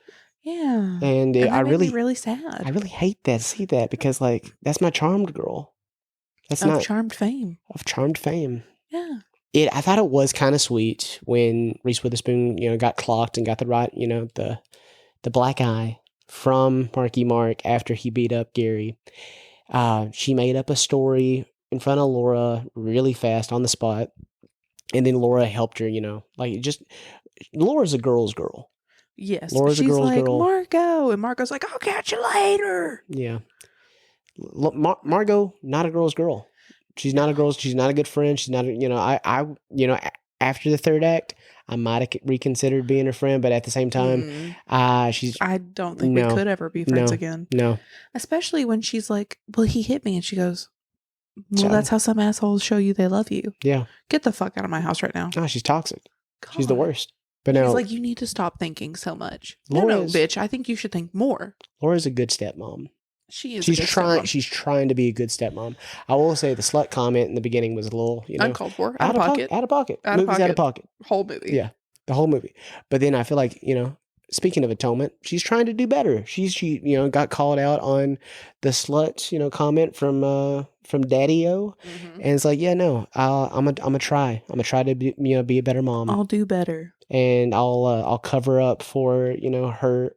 Speaker 2: Yeah.
Speaker 1: And
Speaker 2: I really, really sad.
Speaker 1: I really hate that. See that because that's my charmed girl. That's
Speaker 2: of
Speaker 1: not
Speaker 2: charmed fame.
Speaker 1: Of charmed fame.
Speaker 2: Yeah.
Speaker 1: I thought it was kind of sweet when Reese Witherspoon, got clocked and got the right, the black eye from Marky Mark after he beat up Gary. She made up a story in front of Laura really fast on the spot. And then Laura helped her, Laura's a girl's girl.
Speaker 2: Yes.
Speaker 1: Laura's a girl's girl.
Speaker 2: Margot. And Margot's like, I'll catch you later.
Speaker 1: Yeah. Margot, not a girl's girl. She's not a girl. She's not a good friend. She's not, after the third act, I might have reconsidered being her friend, but at the same time,
Speaker 2: I don't think we could ever be friends again.
Speaker 1: No.
Speaker 2: Especially when she's like, well, he hit me. And she goes, well, that's how some assholes show you they love you.
Speaker 1: Yeah.
Speaker 2: Get the fuck out of my house right now.
Speaker 1: No, she's toxic.
Speaker 2: God.
Speaker 1: She's the worst. But no.
Speaker 2: He's like, you need to stop thinking so much. No, bitch. I think you should think more.
Speaker 1: Laura's a good stepmom.
Speaker 2: She is.
Speaker 1: She's trying to be a good stepmom. I will say the slut comment in the beginning was a little,
Speaker 2: uncalled for. Out of pocket.
Speaker 1: Out of pocket. Movie's out of pocket.
Speaker 2: Whole movie.
Speaker 1: Yeah, the whole movie. But then I feel like speaking of atonement, she's trying to do better. She got called out on the slut comment from Daddy-O, and it's like, yeah, no, I'm gonna try. I'm gonna try to be a better mom.
Speaker 2: I'll do better,
Speaker 1: and I'll cover up for her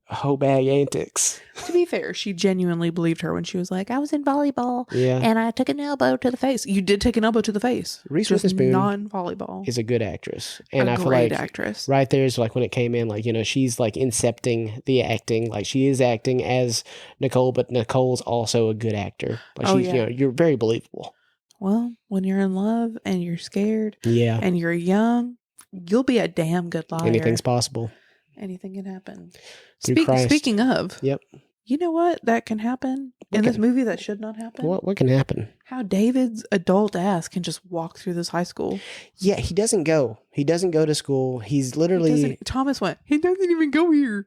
Speaker 1: hoe bag antics.
Speaker 2: To be fair, she genuinely believed her when she was like, I was in volleyball and I took an elbow to the face. You did take an elbow to the face.
Speaker 1: Reese Witherspoon
Speaker 2: non-volleyball
Speaker 1: is a good actress. And I feel
Speaker 2: great
Speaker 1: like
Speaker 2: actress.
Speaker 1: Right there is like when it came in, like, she's like incepting the acting. Like she is acting as Nicole, but Nicole's also a good actor. Like she's, you're very believable.
Speaker 2: Well, when you're in love and you're scared
Speaker 1: Yeah.
Speaker 2: and you're young, you'll be a damn good liar.
Speaker 1: Anything's possible.
Speaker 2: Anything can happen.
Speaker 1: Through Christ.
Speaker 2: Speaking of,
Speaker 1: yep.
Speaker 2: You know what? That can happen in this movie that should not happen.
Speaker 1: What can happen?
Speaker 2: How David's adult ass can just walk through this high school.
Speaker 1: Yeah, he doesn't go. He doesn't go to school. He's literally...
Speaker 2: Thomas went, he doesn't even go here.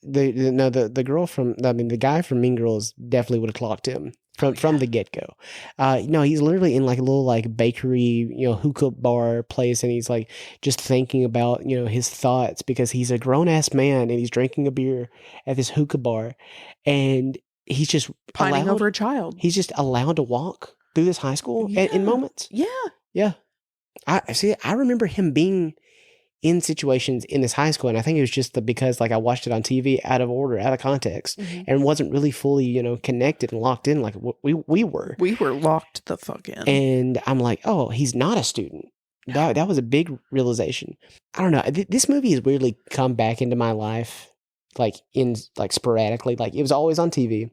Speaker 1: The girl from... I mean, the guy from Mean Girls definitely would have clocked him from the get-go. No, he's literally in like a little like bakery, hookah bar place, and he's like just thinking about, his thoughts because he's a grown-ass man and he's drinking a beer at this hookah bar, and he's just
Speaker 2: pining over a child.
Speaker 1: He's just allowed to walk through this high school in moments.
Speaker 2: Yeah.
Speaker 1: Yeah. I remember him being in situations in this high school, and I think it was just because like I watched it on TV out of order, out of context, and wasn't really fully, connected and locked in like we were.
Speaker 2: We were locked the fuck in.
Speaker 1: And I'm like, oh, he's not a student. That was a big realization. I don't know. This movie has weirdly come back into my life, like sporadically. Like it was always on TV,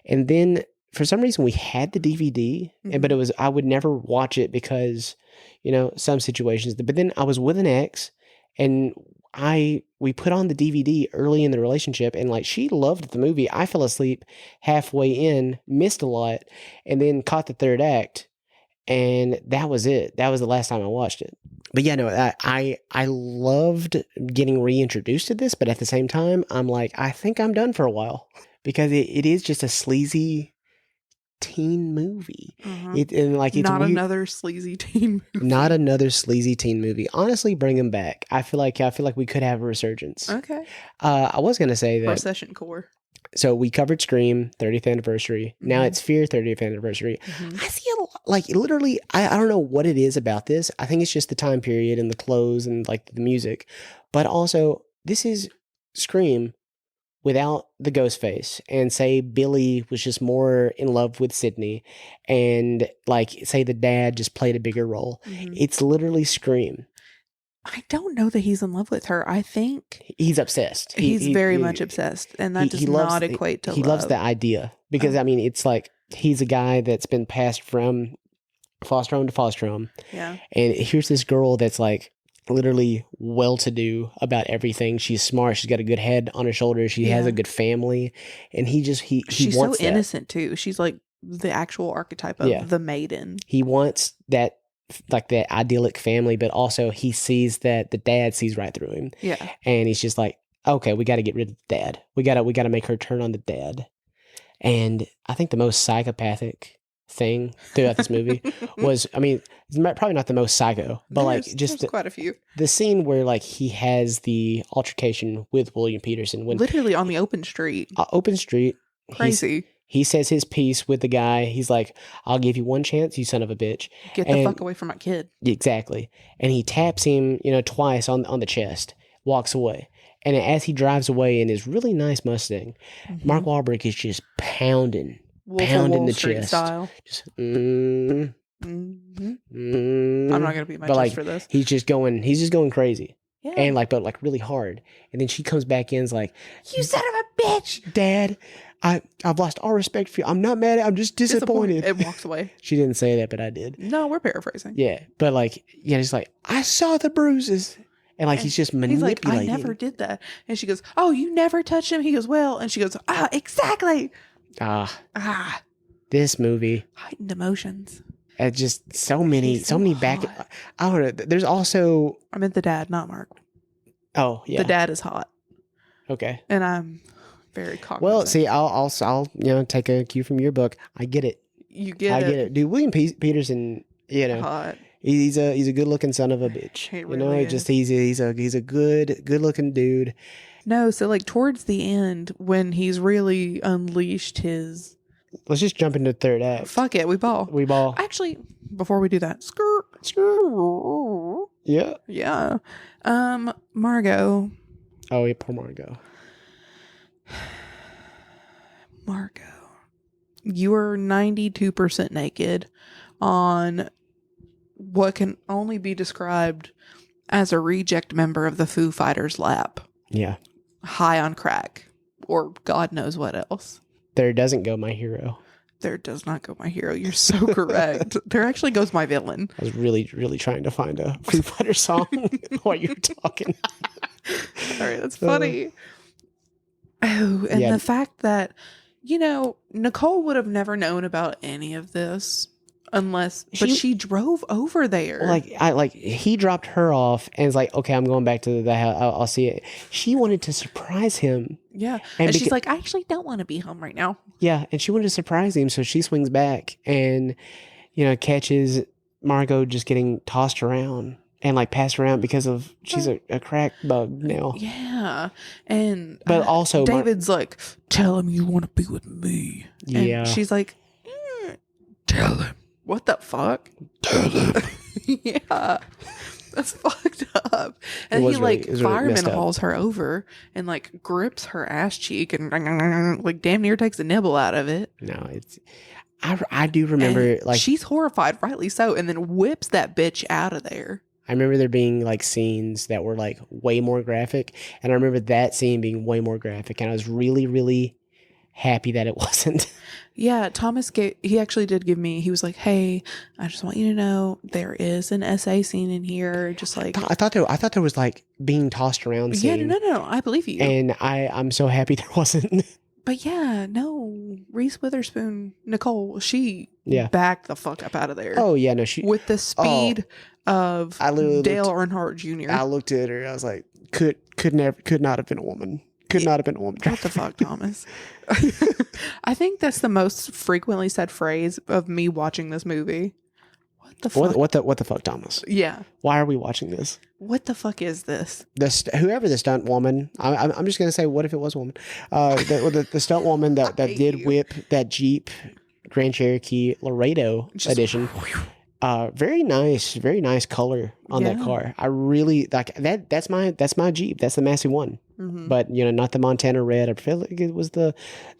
Speaker 1: and then for some reason we had the DVD, but I would never watch it because, some situations. But then I was with an ex, and we put on the DVD early in the relationship, and like she loved the movie. I fell asleep halfway in, missed a lot, and then caught the third act, and that was it. That was the last time I watched it. But yeah, no, I loved getting reintroduced to this, but at the same time, I'm like, I think I'm done for a while because it is just a sleazy teen movie. It's
Speaker 2: not
Speaker 1: weird.
Speaker 2: Another sleazy teen movie.
Speaker 1: Not another sleazy teen movie. Honestly, bring them back. I feel like we could have a resurgence.
Speaker 2: Okay.
Speaker 1: I was gonna say that
Speaker 2: Procession Core.
Speaker 1: So we covered Scream 30th anniversary. Now it's Fear 30th anniversary. I see a lot, like literally. I don't know what it is about this. I think it's just the time period and the clothes and like the music, but also this is Scream without the ghost face, and say Billy was just more in love with Sydney, and like say the dad just played a bigger role. It's literally Scream.
Speaker 2: I don't know that he's in love with her. I think
Speaker 1: he's obsessed.
Speaker 2: He's very much obsessed, and that does not equate to love.
Speaker 1: He loves the idea because I mean, it's like he's a guy that's been passed from foster home to foster home.
Speaker 2: Yeah,
Speaker 1: and here's this girl that's like literally well-to-do about everything. She's smart. She's got a good head on her shoulders. She has a good family, and she's wants
Speaker 2: so innocent too. She's like the actual archetype of the maiden.
Speaker 1: He wants that, like that idyllic family, but also he sees that the dad sees right through him.
Speaker 2: Yeah, and
Speaker 1: he's just like, okay, we got to get rid of the dad. We got to make her turn on the dad. And I think the most psychopathic thing throughout this movie was, I mean, it's probably not the most psycho, but there's
Speaker 2: quite a few.
Speaker 1: The scene where like he has the altercation with William Peterson when
Speaker 2: literally on the open street.
Speaker 1: Crazy. He says his piece with the guy. He's like, I'll give you one chance, you son of a bitch.
Speaker 2: Get the fuck away from my kid.
Speaker 1: Exactly. And he taps him, twice on the chest, walks away. And as he drives away in his really nice Mustang, Mark Wahlberg is just pounding the chest. Style. Just,
Speaker 2: I'm not gonna beat my chest for this.
Speaker 1: He's just going crazy. Yeah. And but really hard. And then she comes back in and is like, you son of a bitch, Dad. I've lost all respect for you. I'm not mad. I'm just disappointed.
Speaker 2: It walks away.
Speaker 1: She didn't say that, but I did.
Speaker 2: No, we're paraphrasing.
Speaker 1: Yeah. But he's like, I saw the bruises. And he's just manipulating.
Speaker 2: He's like, I never did that. And she goes, oh, you never touched him? He goes, well. And she goes, exactly.
Speaker 1: This movie.
Speaker 2: Heightened emotions.
Speaker 1: Just so many back. I don't know. There's also.
Speaker 2: I meant the dad, not Mark.
Speaker 1: Oh, yeah.
Speaker 2: The dad is hot.
Speaker 1: Okay.
Speaker 2: And I'm very cognizant.
Speaker 1: Well, see, I'll take a cue from your book. I get it.
Speaker 2: You get it.
Speaker 1: I get it. Dude, William Peterson,
Speaker 2: hot.
Speaker 1: He's a good looking son of a bitch.
Speaker 2: He really is.
Speaker 1: He's a good looking dude.
Speaker 2: No, so towards the end when he's really unleashed his.
Speaker 1: Let's just jump into the third act.
Speaker 2: Fuck it, we ball. Actually, before we do that, skirt.
Speaker 1: Yeah.
Speaker 2: Yeah. Margot.
Speaker 1: Oh, yeah, poor Margot.
Speaker 2: Margot, you are 92% naked on what can only be described as a reject member of the Foo Fighters lap.
Speaker 1: Yeah.
Speaker 2: High on crack or God knows what else.
Speaker 1: There doesn't go my hero.
Speaker 2: There does not go my hero. You're so correct. There actually goes my villain.
Speaker 1: I was really, really trying to find a Foo Fighters song while you were talking.
Speaker 2: All right, that's funny. Oh, and the fact that, Nicole would have never known about any of this unless, but she drove over there.
Speaker 1: He dropped her off and is like, okay, I'm going back to the house. I'll see it. She wanted to surprise him.
Speaker 2: Yeah. And she's like, I actually don't want to be home right now.
Speaker 1: Yeah. And she wanted to surprise him. So she swings back and, catches Margot just getting tossed around and passed around because of she's a crack bug now.
Speaker 2: Yeah. But
Speaker 1: also
Speaker 2: David's like, tell him you want to be with me.
Speaker 1: Yeah.
Speaker 2: And she's like, tell him. What the fuck?
Speaker 1: Tell him.
Speaker 2: Yeah. That's fucked up. And he fireman hauls her over and grips her ass cheek and damn near takes a nibble out of it.
Speaker 1: No, I do remember
Speaker 2: and she's horrified, rightly so, and then whips that bitch out of there.
Speaker 1: I remember there being scenes that were way more graphic, and I remember that scene being way more graphic, and I was really, really happy that it wasn't.
Speaker 2: Yeah, Thomas he actually did give me, he was like, hey, I just want you to know there is an SA scene in here. Just I
Speaker 1: thought there was being tossed around scene.
Speaker 2: Yeah, no, I believe you.
Speaker 1: And I'm so happy there wasn't.
Speaker 2: But yeah, no, Reese Witherspoon, Nicole, she backed the fuck up out of there.
Speaker 1: Oh yeah, no,
Speaker 2: with the speed of Dale Earnhardt Jr.
Speaker 1: I looked at her, I was like, could not have been a woman. Could not have been a woman.
Speaker 2: What the fuck, Thomas? I think that's the most frequently said phrase of me watching this movie. What the fuck?
Speaker 1: What the fuck, Thomas?
Speaker 2: Yeah.
Speaker 1: Why are we watching this?
Speaker 2: What the fuck is this?
Speaker 1: Whoever the stunt woman, I'm just gonna say, what if it was a woman? The stunt woman that did whip that Jeep Grand Cherokee Laredo edition. Very nice color on that car. I really like that. That's my Jeep. That's the Massey one. Mm-hmm. But not the Montana red. I feel like it was the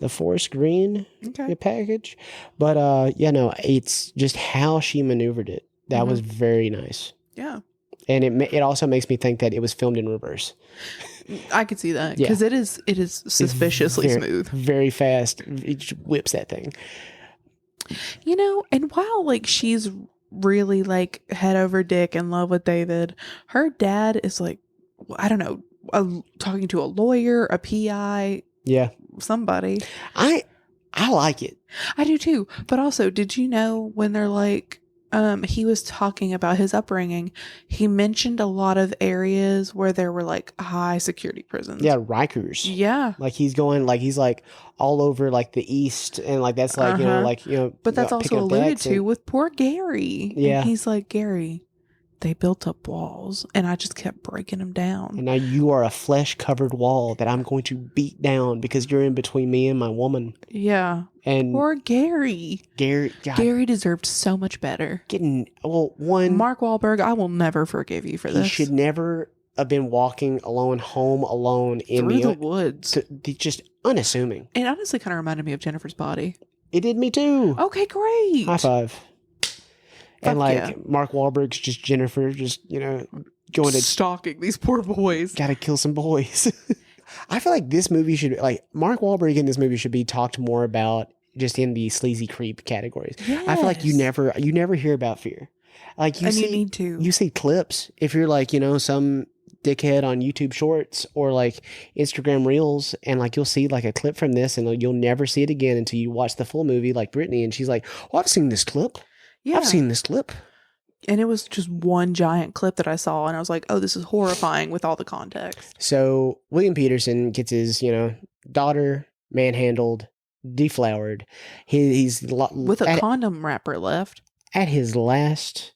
Speaker 1: forest green package. But it's just how she maneuvered it. That was very nice.
Speaker 2: Yeah.
Speaker 1: And it also makes me think that it was filmed in reverse.
Speaker 2: I could see that because it is suspiciously smooth,
Speaker 1: very fast. It whips that thing.
Speaker 2: And while she's really head over dick in love with David, her dad is I don't know, talking to a lawyer, a PI, somebody.
Speaker 1: I like it.
Speaker 2: I do too. But also, did you know when they're he was talking about his upbringing, he mentioned a lot of areas where there were high security prisons.
Speaker 1: Yeah, Rikers.
Speaker 2: Yeah.
Speaker 1: He's going he's all over the east, and that's
Speaker 2: But that's also alluded to with poor Gary.
Speaker 1: Yeah.
Speaker 2: And he's like, Gary, they built up walls and I just kept breaking them down.
Speaker 1: And now you are a flesh covered wall that I'm going to beat down because you're in between me and my woman.
Speaker 2: Yeah.
Speaker 1: And
Speaker 2: poor Gary.
Speaker 1: God,
Speaker 2: Gary deserved so much better.
Speaker 1: Mark
Speaker 2: Wahlberg, I will never forgive you for this.
Speaker 1: He should never have been walking home alone in
Speaker 2: the woods.
Speaker 1: Just unassuming.
Speaker 2: It honestly kind of reminded me of Jennifer's Body.
Speaker 1: It did me too.
Speaker 2: Okay, great.
Speaker 1: High five. And Mark Wahlberg's just Jennifer, just going to
Speaker 2: stalking these poor boys.
Speaker 1: Gotta kill some boys. I feel like this movie should Mark Wahlberg in this movie should be talked more about just in the sleazy creep categories.
Speaker 2: Yes.
Speaker 1: I feel like you never hear about Fear. You
Speaker 2: need to.
Speaker 1: You see clips if you're some dickhead on YouTube Shorts or Instagram Reels, and you'll see a clip from this, and you'll never see it again until you watch the full movie, like Brittany, and she's like, "Oh, I've seen this clip. Yeah. I've seen this clip."
Speaker 2: And it was just one giant clip that I saw, and I was like, "Oh, this is horrifying" with all the context.
Speaker 1: So William Peterson gets his, daughter manhandled, deflowered. He's
Speaker 2: with a condom wrapper left.
Speaker 1: At his last,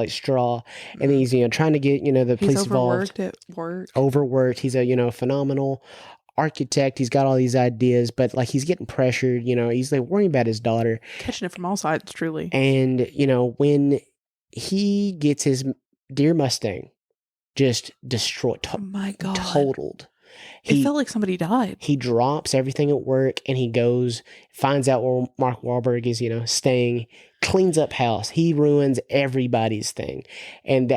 Speaker 1: straw, and then he's, trying to get, the police involved.
Speaker 2: He's overworked at work.
Speaker 1: Overworked. He's a, phenomenal architect. He's got all these ideas, but he's getting pressured. He's worrying about his daughter,
Speaker 2: catching it from all sides, truly.
Speaker 1: And when he gets his dear Mustang just destroyed,
Speaker 2: oh my God,
Speaker 1: totaled.
Speaker 2: It felt like somebody died.
Speaker 1: He drops everything at work and he goes, finds out where Mark Wahlberg is, staying, cleans up house. He ruins everybody's thing. And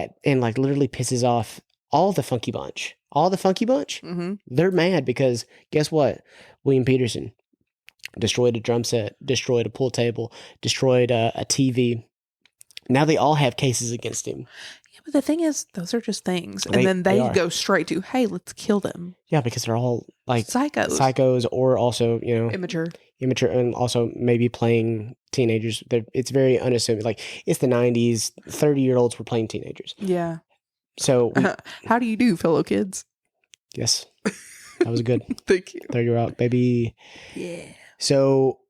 Speaker 1: literally pisses off all the Funky Bunch. All the Funky Bunch,
Speaker 2: mm-hmm.
Speaker 1: They're mad because guess what? William Peterson, destroyed a drum set, destroyed a pool table, destroyed a TV. Now they all have cases against him.
Speaker 2: Yeah, but the thing is, those are just things.
Speaker 1: They
Speaker 2: And then they
Speaker 1: are.
Speaker 2: go straight to, hey, let's kill them.
Speaker 1: Yeah, because they're all like
Speaker 2: psychos
Speaker 1: or also,
Speaker 2: immature,
Speaker 1: and also maybe playing teenagers. It's very unassuming. Like, it's the 90s, 30-year-olds were playing teenagers.
Speaker 2: Yeah.
Speaker 1: So
Speaker 2: how do you do, fellow kids?
Speaker 1: Yes, that was good.
Speaker 2: Thank you.
Speaker 1: 30 Rock, baby.
Speaker 2: Yeah.
Speaker 1: So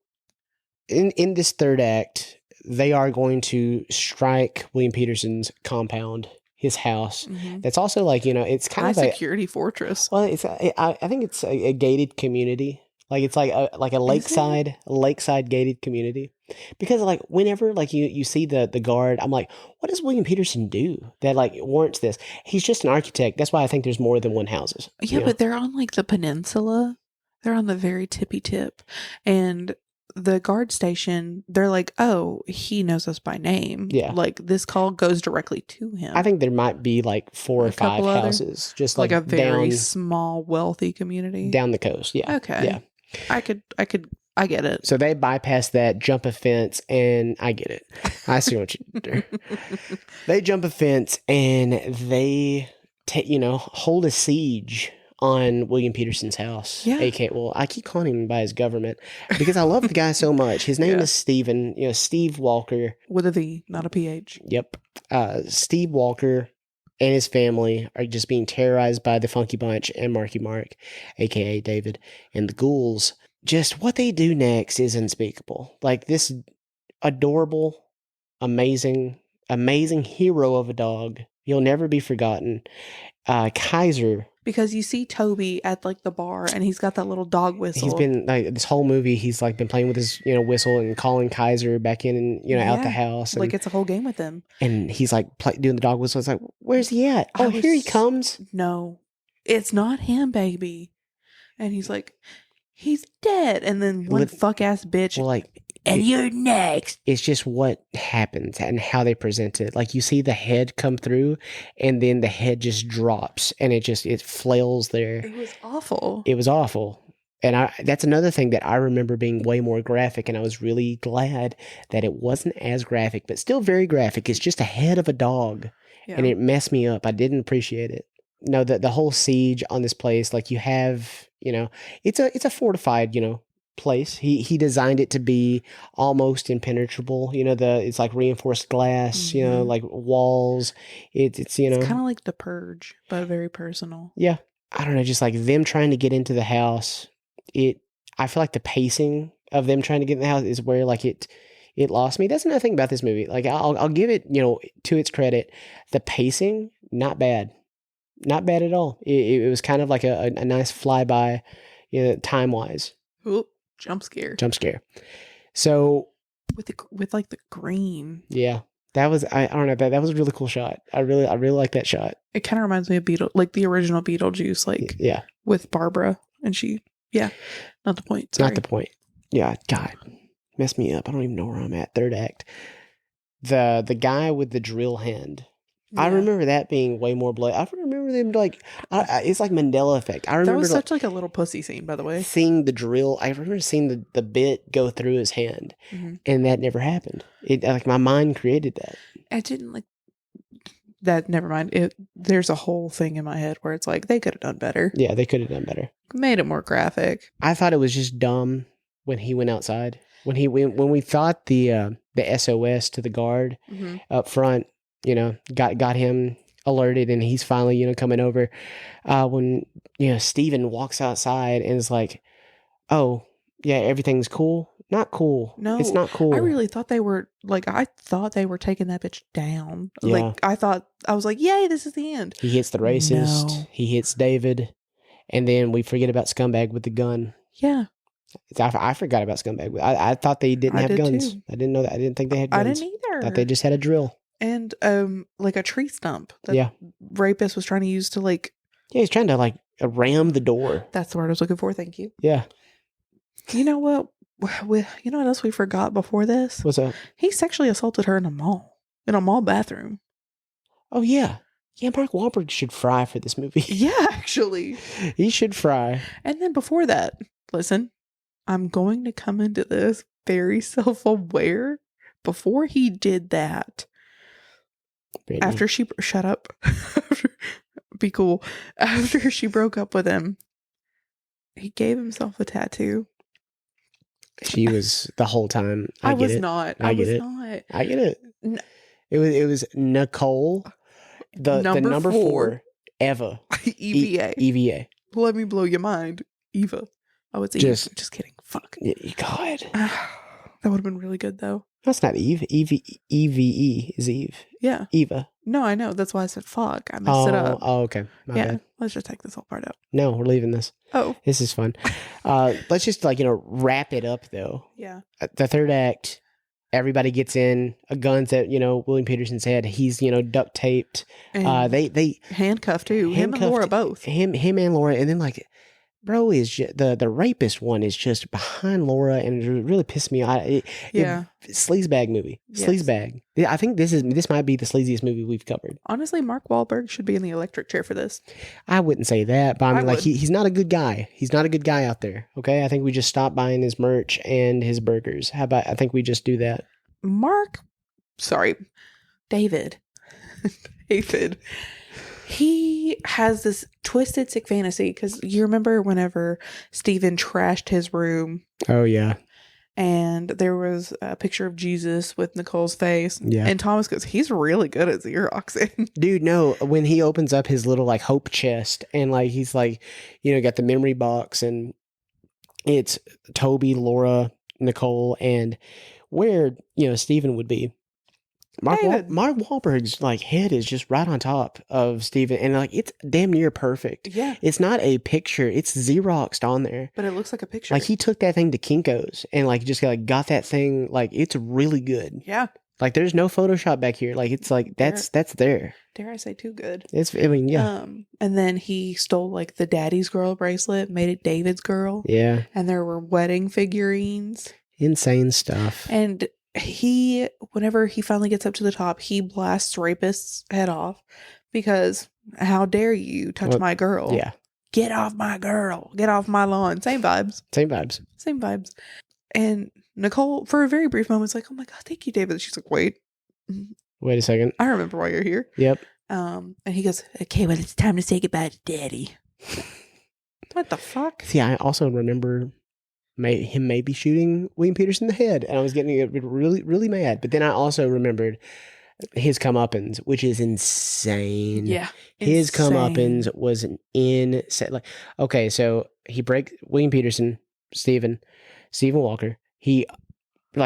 Speaker 1: in this third act, they are going to strike William Peterson's compound, his house.
Speaker 2: Mm-hmm.
Speaker 1: That's also like, it's kind of a
Speaker 2: security fortress.
Speaker 1: Well, I think it's a gated community. Like, it's like a lakeside gated community. Because like whenever like you see the guard, I'm like, what does William Peterson do that like warrants this? He's just an architect. That's why I think there's more than one houses.
Speaker 2: Yeah, but they're on like the peninsula. They're on the very tippy tip. And the guard station, they're like, oh, he knows us by name.
Speaker 1: Yeah.
Speaker 2: Like, this call goes directly to him.
Speaker 1: I think there might be like 4 or 5 houses. Just like
Speaker 2: a very
Speaker 1: down,
Speaker 2: small, wealthy community.
Speaker 1: Down the coast. Yeah.
Speaker 2: Okay.
Speaker 1: Yeah.
Speaker 2: I get it.
Speaker 1: So they bypass that, jump a fence, and I get it. I see what you do. They jump a fence and they hold a siege on William Peterson's house.
Speaker 2: Yeah.
Speaker 1: AKA, well, I keep calling him by his government because I love the guy so much. His name is Stephen, Steve Walker.
Speaker 2: With a V, not a PH.
Speaker 1: Yep. Steve Walker and his family are just being terrorized by the Funky Bunch and Marky Mark, AKA David, and the ghouls. Just what they do next is unspeakable. Like, this adorable, amazing hero of a dog. He'll never be forgotten. Kaiser.
Speaker 2: Because you see Toby at like the bar and he's got that little dog whistle.
Speaker 1: He's been like this whole movie. He's like been playing with his whistle and calling Kaiser back in and out the house. And,
Speaker 2: like, it's a whole game with him.
Speaker 1: And he's like doing the dog whistle. It's like, where's he at? Oh, here he comes.
Speaker 2: No, it's not him, baby. And he's like, he's dead. And then one fuck ass bitch.
Speaker 1: Well, like,
Speaker 2: and you're next.
Speaker 1: It's just what happens and how they present it. Like, you see the head come through and then the head just drops and it flails there.
Speaker 2: It was awful.
Speaker 1: It was awful. And that's another thing that I remember being way more graphic, and I was really glad that it wasn't as graphic, but still very graphic. It's just a head of a dog. Yeah. And it messed me up. I didn't appreciate it. No, the whole siege on this place, like, you have, it's a fortified, place. He designed it to be almost impenetrable. It's like reinforced glass, like walls. It's kind
Speaker 2: of like The Purge, but very personal.
Speaker 1: Yeah. I don't know, just like them trying to get into the house. I feel like the pacing of them trying to get in the house is where like it lost me. That's another thing about this movie. Like, I'll give it, to its credit, the pacing, not bad. Not bad at all. It was kind of like a nice flyby, time wise.
Speaker 2: Oop. Jump scare.
Speaker 1: So
Speaker 2: with like the green.
Speaker 1: Yeah. That was I don't know, that was a really cool shot. I really like that shot.
Speaker 2: It kind of reminds me of like the original Beetlejuice, like with Barbara, and not the point. Sorry.
Speaker 1: Not the point. Yeah, God. Mess me up. I don't even know where I'm at. Third act. The guy with the drill hand. Yeah. I remember that being way more bloody. I remember them like, it's like Mandela effect. I remember
Speaker 2: that was such like a little pussy scene, by the way.
Speaker 1: Seeing the drill, I remember seeing the bit go through his hand, and that never happened. It like my mind created that.
Speaker 2: I didn't like that. Never mind. There's a whole thing in my head where it's like they could have done better.
Speaker 1: Yeah, they could have done better.
Speaker 2: Made it more graphic.
Speaker 1: I thought it was just dumb when he went outside. When we thought the SOS to the guard up front. Got him alerted, and he's finally, coming over. When, Steven walks outside and is like, oh, yeah, everything's cool. Not cool.
Speaker 2: No,
Speaker 1: it's not cool.
Speaker 2: I really thought they were, taking that bitch down.
Speaker 1: Yeah.
Speaker 2: Like, I was like, yay, this is the end.
Speaker 1: He hits the racist. No. He hits David. And then we forget about Scumbag with the gun.
Speaker 2: Yeah.
Speaker 1: I forgot about Scumbag. I thought they didn't have guns. Too. I didn't know that. I didn't think they had guns.
Speaker 2: I didn't either.
Speaker 1: I thought they just had a drill.
Speaker 2: And like a tree stump that rapist was trying to use to like...
Speaker 1: Yeah, he's trying to like ram the door.
Speaker 2: That's the word I was looking for. Thank you.
Speaker 1: Yeah.
Speaker 2: You know what? You know what else we forgot before this?
Speaker 1: What's that?
Speaker 2: He sexually assaulted her in a mall bathroom.
Speaker 1: Oh, yeah. Yeah, Mark Wahlberg should fry for this movie.
Speaker 2: Yeah, actually.
Speaker 1: He should fry.
Speaker 2: And then before that, listen, I'm going to come into this very self-aware. Before he did that,
Speaker 1: Brittany.
Speaker 2: after she shut up, be cool. After she broke up with him, he gave himself a tattoo.
Speaker 1: She was the whole time.
Speaker 2: I
Speaker 1: get
Speaker 2: was
Speaker 1: it.
Speaker 2: not.
Speaker 1: I get
Speaker 2: was
Speaker 1: it.
Speaker 2: not.
Speaker 1: I get it.
Speaker 2: N-
Speaker 1: It was Nicole, the number 4, Eva.
Speaker 2: EVA.
Speaker 1: EVA.
Speaker 2: Let me blow your mind. Eva. Oh, it's Eve. Just kidding. Fuck.
Speaker 1: God.
Speaker 2: That would have been really good, though.
Speaker 1: That's not Eve. EVE is Eve.
Speaker 2: Yeah.
Speaker 1: Eva.
Speaker 2: No, I know. That's why I said fuck. I messed it up.
Speaker 1: Oh, okay. My bad.
Speaker 2: Let's just take this whole part out.
Speaker 1: No, we're leaving this.
Speaker 2: Oh.
Speaker 1: This is fun. Let's just wrap it up, though.
Speaker 2: Yeah.
Speaker 1: The third act, everybody gets in. Guns that, William Peterson said. He's, duct taped.
Speaker 2: And
Speaker 1: they
Speaker 2: handcuffed, too. Him and Laura both.
Speaker 1: Him and Laura. And then, bro is the rapist one is just behind Laura, and it really pissed me off. Sleazebag movie.
Speaker 2: Yes.
Speaker 1: Sleazebag. Yeah, I think this might be the sleaziest movie we've covered.
Speaker 2: Honestly, Mark Wahlberg should be in the electric chair for this.
Speaker 1: I wouldn't say that, but I mean,
Speaker 2: would.
Speaker 1: he's not a good guy. He's not a good guy out there. Okay, I think we just stop buying his merch and his burgers. How about I think we just do that?
Speaker 2: David. David. He has this twisted, sick fantasy because you remember whenever Steven trashed his room.
Speaker 1: Oh, yeah.
Speaker 2: And there was a picture of Jesus with Nicole's face.
Speaker 1: Yeah.
Speaker 2: And Thomas goes, he's really good at Xeroxing.
Speaker 1: Dude, no. When he opens up his little hope chest and he's got the memory box and it's Toby, Laura, Nicole, and where, Steven would be. Mark Wahlberg's head is just right on top of Steven, and it's damn near perfect.
Speaker 2: Yeah.
Speaker 1: It's not a picture, it's Xeroxed on there.
Speaker 2: But it looks like a picture.
Speaker 1: He took that thing to Kinko's and just got that thing, it's really good.
Speaker 2: Yeah.
Speaker 1: There's no Photoshop back here. That's there.
Speaker 2: Dare I say too good.
Speaker 1: Yeah.
Speaker 2: And then he stole the daddy's girl bracelet, made it David's girl.
Speaker 1: Yeah.
Speaker 2: And there were wedding figurines.
Speaker 1: Insane stuff.
Speaker 2: And whenever he finally gets up to the top, he blasts rapist's head off because how dare you touch my girl?
Speaker 1: Yeah.
Speaker 2: Get off my girl. Get off my lawn. Same vibes. Same vibes. And Nicole, for a very brief moment, is like, oh my God, thank you, David. She's like, wait
Speaker 1: a second.
Speaker 2: I remember why you're here.
Speaker 1: Yep.
Speaker 2: And he goes, okay, well, it's time to say goodbye to Daddy. What the fuck?
Speaker 1: See, I also remember him maybe shooting William Peterson in the head, and I was getting really, really mad. But then I also remembered his comeuppance, which is insane.
Speaker 2: Yeah,
Speaker 1: his comeuppance was an insane. Okay, so he breaks William Peterson, Stephen Walker. He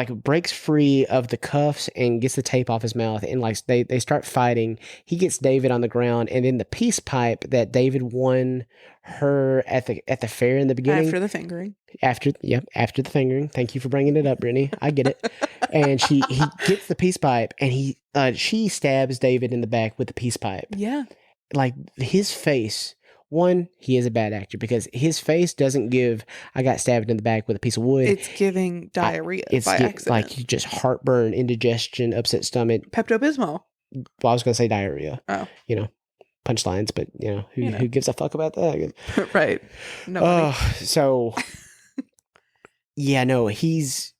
Speaker 1: breaks free of the cuffs and gets the tape off his mouth, and they start fighting. He gets David on the ground, and then the peace pipe that David won her at the fair in the beginning
Speaker 2: after the fingering.
Speaker 1: After the fingering. Thank you for bringing it up, Brittany. I get it. And he gets the peace pipe, and she stabs David in the back with the peace pipe.
Speaker 2: Yeah,
Speaker 1: his face. One, he is a bad actor because his face doesn't give, I got stabbed in the back with a piece of wood.
Speaker 2: It's giving diarrhea by accident.
Speaker 1: Just heartburn, indigestion, upset stomach.
Speaker 2: Pepto-Bismol.
Speaker 1: Well, I was going to say diarrhea.
Speaker 2: Oh.
Speaker 1: Punchlines, but, who gives a fuck about that?
Speaker 2: Right. Nobody.
Speaker 1: So, yeah, no, he's,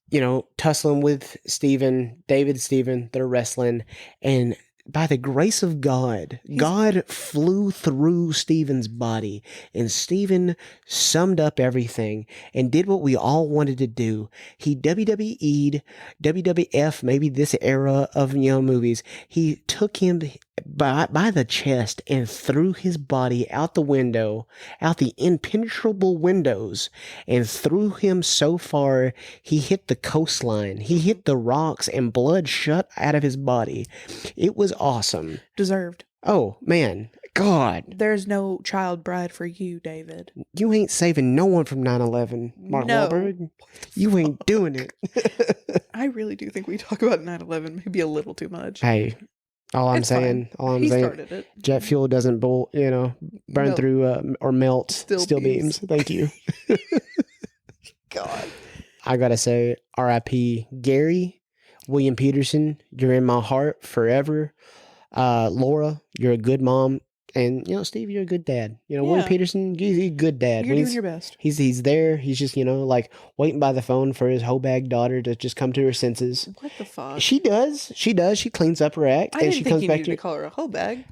Speaker 1: tussling with David and Steven. They're wrestling, and by the grace of God, God flew through Stephen's body, and Stephen summed up everything and did what we all wanted to do. He WWE'd, WWF, maybe this era of movies. He took him by the chest and threw his body out the window, out the impenetrable windows, and threw him so far he hit the coastline. He hit the rocks, and blood shot out of his body. It was awesome.
Speaker 2: Deserved.
Speaker 1: Oh, man. God.
Speaker 2: There's no child bride for you, David.
Speaker 1: You ain't saving no one from 9/11, Mark Wahlberg. You ain't doing it.
Speaker 2: I really do think we talk about 9/11 maybe a little too much.
Speaker 1: Hey, all I'm saying,
Speaker 2: started it.
Speaker 1: Jet fuel doesn't burn through or melt steel beams. Thank you.
Speaker 2: God.
Speaker 1: I gotta say, R.I.P. Gary, William Peterson, you're in my heart forever. Laura, you're a good mom. And, Steve, you're a good dad. William Peterson, he's a good dad.
Speaker 2: You're doing your best.
Speaker 1: He's there. He's just, like waiting by the phone for his whole bag daughter to just come to her senses.
Speaker 2: What the fuck?
Speaker 1: She does. She comes up her act.
Speaker 2: I didn't think you needed to call her a hoe bag.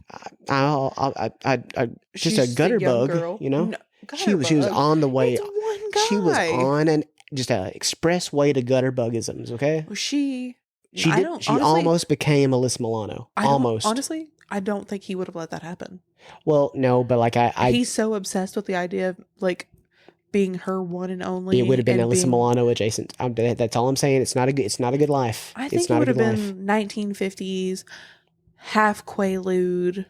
Speaker 1: Just a gutter bug,
Speaker 2: girl.
Speaker 1: No,
Speaker 2: She
Speaker 1: was on the way.
Speaker 2: It's one guy.
Speaker 1: She was on just a express way to gutter bugisms, okay?
Speaker 2: Well, she
Speaker 1: almost became Alyssa Milano. Almost.
Speaker 2: Honestly, I don't think he would have let that happen.
Speaker 1: Well, no, but like
Speaker 2: he's so obsessed with the idea of like being her one and only.
Speaker 1: It would have been Alyssa Milano adjacent. That's all I'm saying. It's not a good life.
Speaker 2: I think it would have been 1950s, half quaalude,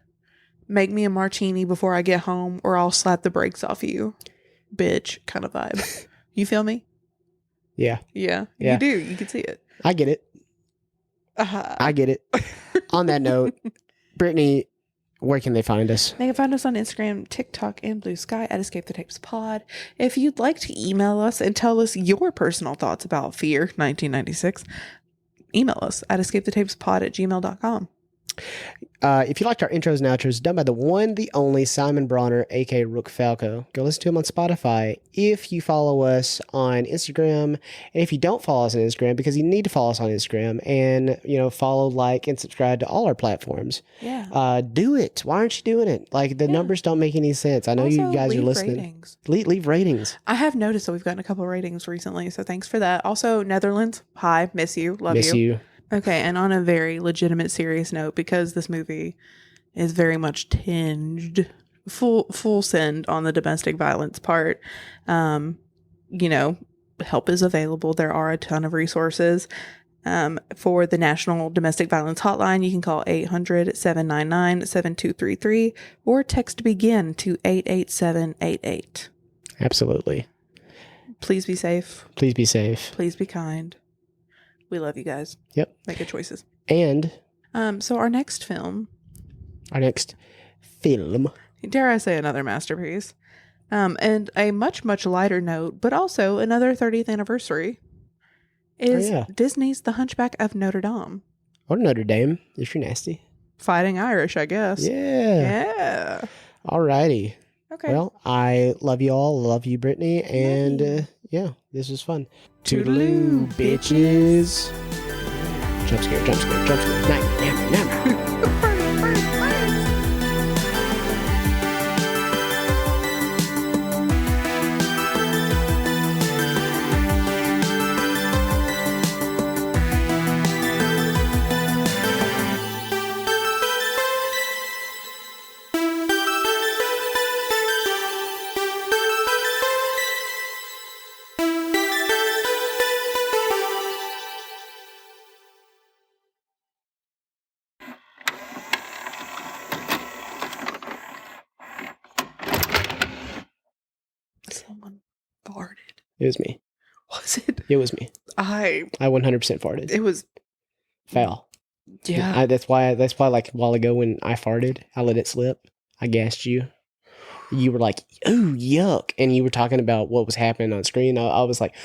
Speaker 2: make me a martini before I get home, or I'll slap the brakes off you, bitch, kind of vibe. You feel me?
Speaker 1: Yeah.
Speaker 2: You do. You can see it.
Speaker 1: I get it. I get it. On that note, Brittany, where can they find us?
Speaker 2: They can find us on Instagram, TikTok, and Blue Sky at Escape the Tapes Pod. If you'd like to email us and tell us your personal thoughts about Fear 1996, email us at escapethetapespod@gmail.com.
Speaker 1: If you liked our intros and outros done by the one, the only Simon Bronner, aka Rook Falco, go listen to him on Spotify. If you follow us on Instagram, and if you don't follow us on Instagram, because you need to follow us on Instagram, and follow, like, and subscribe to all our platforms.
Speaker 2: Yeah.
Speaker 1: Do it. Why aren't you doing it? Like, the numbers don't make any sense. I know also, you guys are listening.
Speaker 2: Ratings.
Speaker 1: Leave ratings.
Speaker 2: I have noticed that we've gotten a couple of ratings recently, so thanks for that. Also, Netherlands, hi, miss you, love you.
Speaker 1: Miss you.
Speaker 2: Okay, and on a very legitimate, serious note, because this movie is very much tinged, full send on the domestic violence part, help is available. There are a ton of resources. For the National Domestic Violence Hotline, you can call 800-799-7233 or text BEGIN to 88788.
Speaker 1: Absolutely.
Speaker 2: Please be safe.
Speaker 1: Please be safe.
Speaker 2: Please be kind. We love you guys.
Speaker 1: Yep.
Speaker 2: Make good choices.
Speaker 1: And
Speaker 2: so our next film, dare I say, another masterpiece, and a much, much lighter note, but also another 30th anniversary, is Disney's The Hunchback of Notre Dame.
Speaker 1: Or Notre Dame, if you're nasty.
Speaker 2: Fighting Irish, I guess.
Speaker 1: Yeah. Alrighty.
Speaker 2: Okay.
Speaker 1: Well, I love you all. Love you, Brittany. And this was fun. Toodaloo, bitches. Jump scare. Night.
Speaker 2: Someone farted.
Speaker 1: It was me.
Speaker 2: Was it?
Speaker 1: It was me. I 100% farted.
Speaker 2: It was
Speaker 1: foul.
Speaker 2: Yeah.
Speaker 1: That's why like a while ago when I farted, I let it slip. I gassed you. You were like, "Ooh, yuck." And you were talking about what was happening on screen. I was like,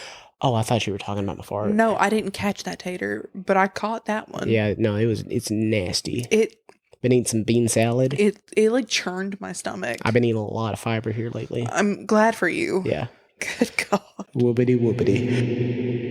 Speaker 1: "Oh, I thought you were talking about my fart."
Speaker 2: No, I didn't catch that tater, but I caught that one.
Speaker 1: Yeah, no, it's nasty. Been eating some bean salad.
Speaker 2: It like churned my stomach.
Speaker 1: I've been eating a lot of fiber here lately.
Speaker 2: I'm glad for you.
Speaker 1: Yeah.
Speaker 2: Good God.
Speaker 1: Whoopity whoopity.